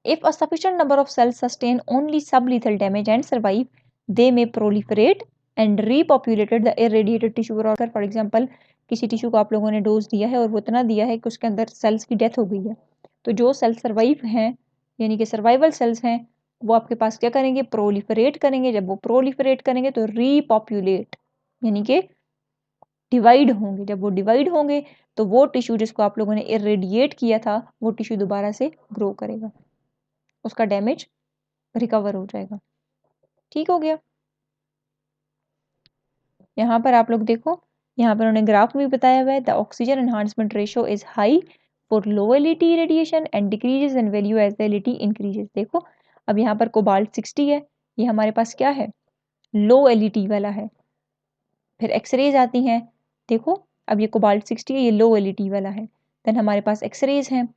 If a sufficient number of cells sustain only sublethal damage and survive, they may proliferate and repopulate the irradiated tissue। और अगर फॉर एग्जाम्पल किसी टिश्यू को आप लोगों ने डोज दिया है और वो इतना दिया है कि उसके अंदर सेल्स की डेथ हो गई है, तो जो सेल्स सर्वाइव हैं, यानी कि सर्वाइवल सेल्स हैं, वो आपके पास क्या करेंगे? प्रोलिफरेट करेंगे। जब वो प्रोलिफरेट करेंगे तो रीपॉपुलेट, यानी कि डिवाइड होंगे। जब वो डिवाइड होंगे तो वो टिश्यू जिसको आप लोगों ने इरेडिएट किया था, वो टिश्यू दोबारा से ग्रो करेगा, उसका डैमेज रिकवर हो जाएगा। ठीक हो गया। यहाँ पर आप लोग देखो, यहाँ पर उन्होंने ग्राफ में भी बताया हुआ है, the oxygen enhancement ratio is high for low LET radiation and decreases in value as the LET increases. देखो अब यहाँ पर कोबाल्ट 60 है, ये हमारे पास क्या है? लो एलईटी वाला है। फिर एक्सरेज आती हैं, देखो अब ये कोबाल्ट 60 है, ये लो एलईटी वाला है। देन हमारे पास एक्सरेज हैं,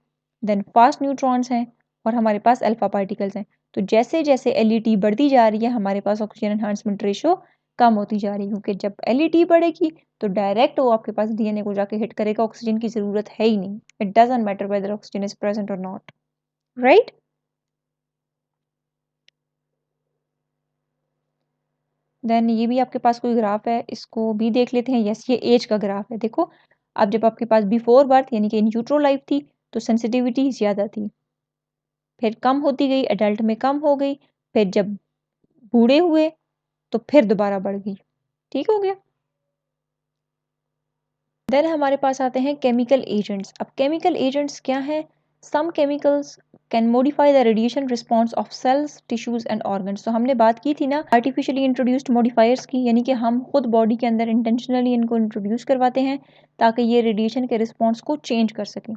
देन फास्ट न्यूट्रॉन्स हैं, और हमारे पास अल्फा पार्टिकल्स हैं। तो जैसे जैसे एलईटी बढ़ती जा रही है, हमारे पास ऑक्सीजन एनहांसमेंट रेशियो कम होती जा रही है, क्योंकि जब एलईटी बढ़ेगी तो डायरेक्ट वो आपके पास डीएनए को जाके हिट करेगा, ऑक्सीजन की जरूरत है ही नहीं। It doesn't matter whether oxygen is present और नॉट, राइट। देन ये भी आपके पास कोई ग्राफ है, इसको भी देख लेते हैं। यस, ये एज का ग्राफ है। देखो अब जब आपके पास बिफोर बर्थ यानी कि इन यूट्रो लाइफ थी तो सेंसिटिविटी ज़्यादा थी, फिर कम होती गई, एडल्ट में कम हो गई, फिर जब बूढ़े हुए तो फिर दोबारा बढ़ गई। ठीक हो गया। देन हमारे पास आते हैं केमिकल एजेंट्स। अब केमिकल एजेंट्स क्या हैं? Some chemicals can modify the radiation response of cells, tissues and organs. तो हमने बात की थी ना आर्टिफिशियली इंट्रोड्यूस्ड मॉडिफायर्स की, यानी कि हम खुद बॉडी के अंदर इंटेंशनली इनको इंट्रोड्यूस करवाते हैं ताकि ये रेडिएशन के रिस्पॉन्स को चेंज कर सकें।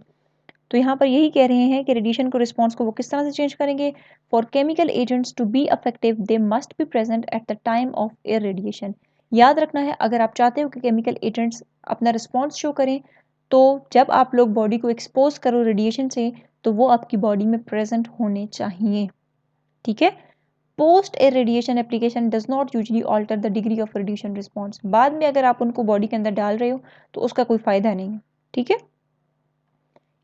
तो यहाँ पर यही कह रहे हैं कि रेडिएशन को रिस्पॉन्स को वो किस तरह से चेंज करेंगे? For chemical agents to be effective they must be present at the time of irradiation. याद रखना है, अगर आप चाहते हो कि केमिकल एजेंट्स अपना रिस्पॉन्स शो करें, तो जब आप लोग बॉडी को एक्सपोज करो रेडिएशन से, तो वो आपकी बॉडी में प्रेजेंट होने चाहिए। ठीक है। Post irradiation application does not usually alter the degree of radiation response. बाद में अगर आप उनको बॉडी के अंदर डाल रहे हो तो उसका कोई फायदा नहीं है। ठीक है।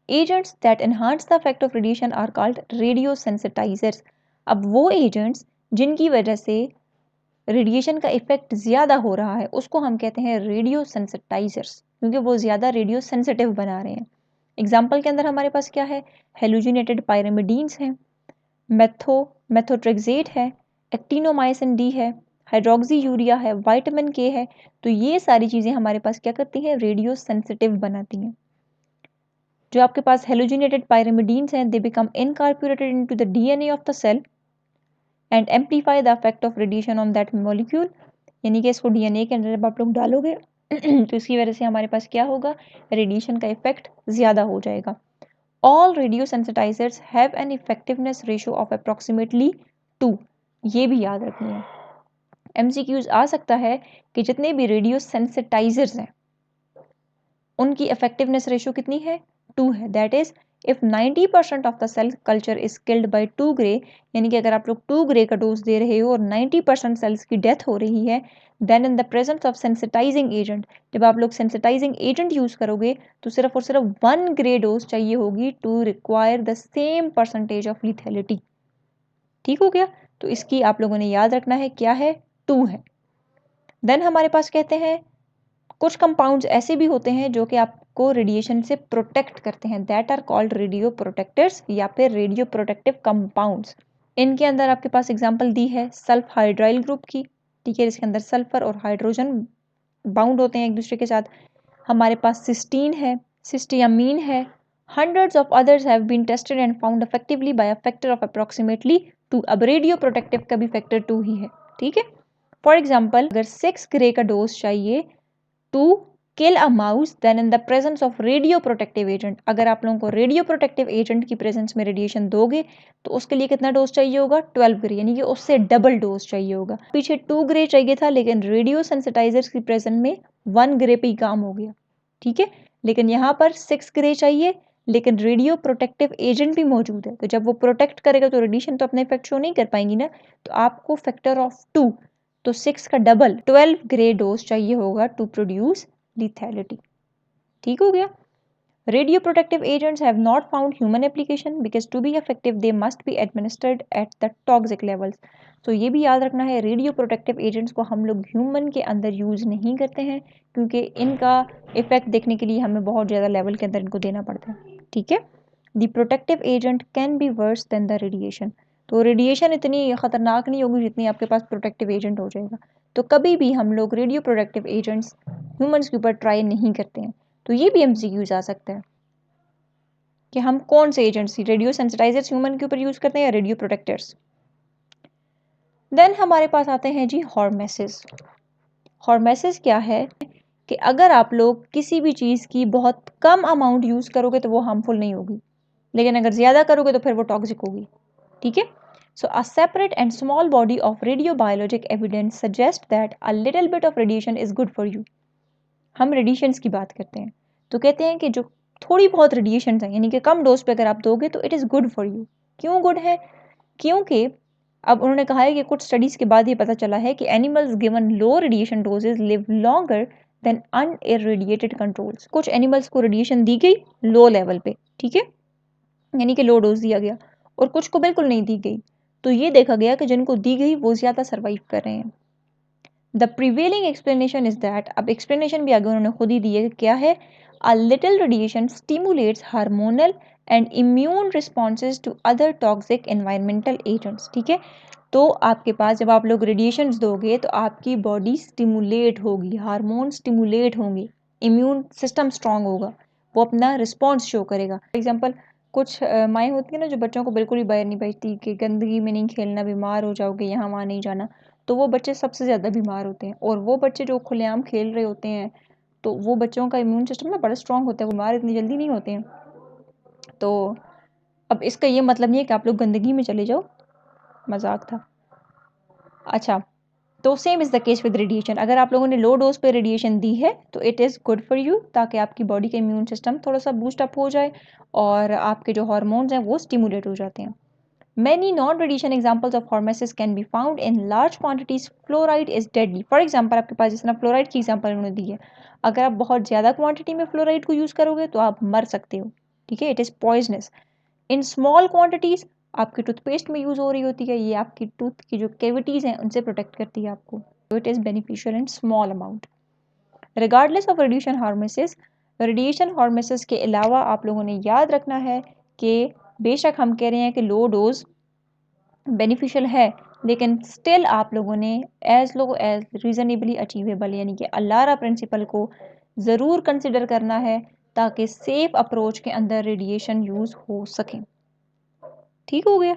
Agents that enhance the effect of radiation are called radiosensitizers। अब वो एजेंट्स जिनकी वजह से रेडिएशन का इफेक्ट ज़्यादा हो रहा है उसको हम कहते हैं रेडियो सेंसिटाइजर्स, क्योंकि वो ज़्यादा रेडियो सेंसिटिव बना रहे हैं। एग्जाम्पल के अंदर हमारे पास क्या है? हेलोजिनेटेड पायरिमिडीन्स हैं, मेथोट्रेक्सेट है, एक्टिनोमाइसिन डी है, हाइड्रोक्सी यूरिया है, विटामिन के है। तो ये सारी चीज़ें हमारे पास क्या करती हैं? रेडियो सेंसिटिव बनाती हैं। जो आपके पास हेलोजिनेटेड पायरिमिडीन्स हैं, they become incorporated into the DNA of the cell and amplify the effect of radiation on that molecule. यानी कि इसको डीएनए के अंदर जब आप लोग डालोगे तो इसकी वजह से हमारे पास क्या होगा? रेडिएशन का इफेक्ट ज़्यादा हो जाएगा। All radio sensitisers have an effectiveness ratio of approximately 2। ये भी याद रखनी है, एमसीक्यूज आ सकता है कि जितने भी रेडियो सेंसिटाइजर्स हैं उनकी इफेक्टिवनेस रेशियो कितनी है? 2 है। That is if 90% of the cell culture is killed by 2 gray, यानी कि अगर आप लोग 2 ग्रे का डोज दे रहे हो और 90% सेल्स की डेथ हो रही है, then in the presence of sensitising agent, जब आप लोग सेंसिटाइजिंग एजेंट यूज करोगे तो सिर्फ और सिर्फ 1 ग्रे डोज चाहिए होगी to require the same percentage of lethality. ठीक हो गया। तो इसकी आप लोगों ने याद रखना है क्या है? 2 है। देन हमारे पास कहते हैं कुछ कंपाउंड्स ऐसे भी होते हैं जो कि आपको रेडिएशन से प्रोटेक्ट करते हैं, that are called radio protectors या फिर रेडियो प्रोटेक्टिव कंपाउंड्स। इनके अंदर आपके पास एग्जांपल दी है सल्फ हाइड्राइल ग्रुप की, ठीक है, इसके अंदर सल्फर और हाइड्रोजन बाउंड होते हैं एक दूसरे के साथ। हमारे पास सिस्टीन है, सिस्टियामीन है, hundreds of others have been tested and found effectively by a factor of approximately 2। अब रेडियो प्रोटेक्टिव का भी फैक्टर 2 ही है, ठीक है। फॉर एग्जाम्पल अगर 6 ग्रे का डोज चाहिए to kill a mouse then in the presence of radio protective agent, अगर आप लोगों को रेडियो प्रोटेक्टिव एजेंट की प्रेजेंस में रेडिएशन दोगे तो उसके लिए कितना डोज चाहिए होगा 12 ग्रे, यानी कि उससे डबल डोज चाहिए होगा। पीछे 2 ग्रे चाहिए था लेकिन रेडियो सेंसिटाइजर्स की प्रेजेंस में 1 ग्रे पे ही काम हो गया, ठीक है। लेकिन यहाँ पर 6 ग्रे चाहिए लेकिन रेडियो प्रोटेक्टिव एजेंट भी मौजूद है, तो जब वो प्रोटेक्ट करेगा तो रेडिएशन तो अपने इफेक्ट शो नहीं कर पाएंगी ना, तो आपको फैक्टर ऑफ 2, तो 6 का डबल 12 ग्रे डोज चाहिए होगा टू प्रोड्यूस lethality। ठीक हो गया। Radio protective agents have not found human application because to be effective they must be administered at the toxic levels. तो ये भी याद रखना है, रेडियो प्रोटेक्टिव एजेंट्स को हम लोग ह्यूमन के अंदर यूज नहीं करते हैं क्योंकि इनका इफेक्ट देखने के लिए हमें बहुत ज़्यादा लेवल के अंदर इनको देना पड़ता है, ठीक है। The protective agent can be worse than the radiation, तो रेडिएशन इतनी खतरनाक नहीं होगी जितनी आपके पास प्रोटेक्टिव एजेंट हो जाएगा। तो कभी भी हम लोग रेडियो प्रोटेक्टिव एजेंट्स ह्यूमंस के ऊपर ट्राई नहीं करते हैं। तो ये भी एमसीक्यूज आ सकता है कि हम कौन से एजेंट्स, रेडियो सेंसिटाइजर्स ह्यूमन के ऊपर यूज करते हैं या रेडियो प्रोटेक्टर्स। देन हमारे पास आते हैं जी हॉर्मेसिस। हॉर्मेसिस क्या है कि अगर आप लोग किसी भी चीज़ की बहुत कम अमाउंट यूज करोगे तो वो हार्मफुल नहीं होगी, लेकिन अगर ज़्यादा करोगे तो फिर वो टॉक्सिक होगी, ठीक है। So a separate and small body of radiobiologic evidence suggests that a little bit of radiation is good for you। हम रेडिएशंस की बात करते हैं तो कहते हैं कि जो थोड़ी बहुत रेडिएशन है यानी कि कम डोज पे अगर आप दोगे तो it is good for you. क्यों गुड है? क्योंकि अब उन्होंने कहा है कि कुछ स्टडीज़ के बाद ये पता चला है कि animals given low radiation doses live longer than unirradiated controls. कुछ एनिमल्स को रेडिएशन दी गई लो लेवल पे, ठीक है, यानी कि लो डोज दिया गया, और कुछ को बिल्कुल नहीं दी गई। तो ये देखा गया कि जिनको दी गई वो ज़्यादा सर्वाइव कर रहे हैं। The prevailing explanation is that, अब एक्सप्लेनेशन भी आगे उन्होंने खुद ही दी है, क्या है, a little radiation stimulates hormonal and immune responses to other toxic environmental agents, ठीक है। तो आपके पास जब आप लोग रेडिएशंस दोगे तो आपकी बॉडी स्टिमुलेट होगी, हार्मोन स्टिमुलेट होंगे, इम्यून सिस्टम स्ट्रांग होगा, वो अपना रिस्पॉन्स शो करेगा। फॉर एग्जाम्पल कुछ माएँ होती हैं ना जो बच्चों को बिल्कुल ही बाहर नहीं भेजती कि गंदगी में नहीं खेलना, बीमार हो जाओगे, यहाँ वहाँ नहीं जाना, तो वो बच्चे सबसे ज़्यादा बीमार होते हैं। और वो बच्चे जो खुलेआम खेल रहे होते हैं तो वो बच्चों का इम्यून सिस्टम ना बड़ा स्ट्रांग होता है, वो बीमार इतनी जल्दी नहीं होते हैं। तो अब इसका ये मतलब नहीं है कि आप लोग गंदगी में चले जाओ, मजाक था। अच्छा, तो same is the case with radiation, अगर आप लोगों ने लो डोज पे रेडिएशन दी है तो it is good for you, ताकि आपकी बॉडी का इम्यून सिस्टम थोड़ा सा बूस्ट अप हो जाए और आपके जो हार्मोन्स हैं वो स्टिमुलेट हो जाते हैं। Many non-radiation examples of hormesis can be found in large quantities. Fluoride is deadly. For example, आपके पास जिस तरह फ्लोराइड की एग्जाम्पल उन्होंने दी है, अगर आप बहुत ज़्यादा क्वांटिटी में फ्लोराइड को यूज़ करोगे तो आप मर सकते हो, ठीक है, it is poisonous. In small quantities आपकी टूथपेस्ट में यूज़ हो रही होती है, ये आपकी टूथ की जो कैविटीज़ हैं उनसे प्रोटेक्ट करती है आपको, तो it is beneficial in small amount. Regardless of radiation hormesis के अलावा आप लोगों ने याद रखना है कि बेशक हम कह रहे हैं कि लो डोज बेनिफिशियल है, लेकिन स्टिल आप लोगों ने as low as reasonably achievable यानी कि अलारा प्रिंसिपल को ज़रूर कंसिडर करना है ताकि सेफ अप्रोच के अंदर रेडिएशन यूज़ हो सके। ठीक हो गया।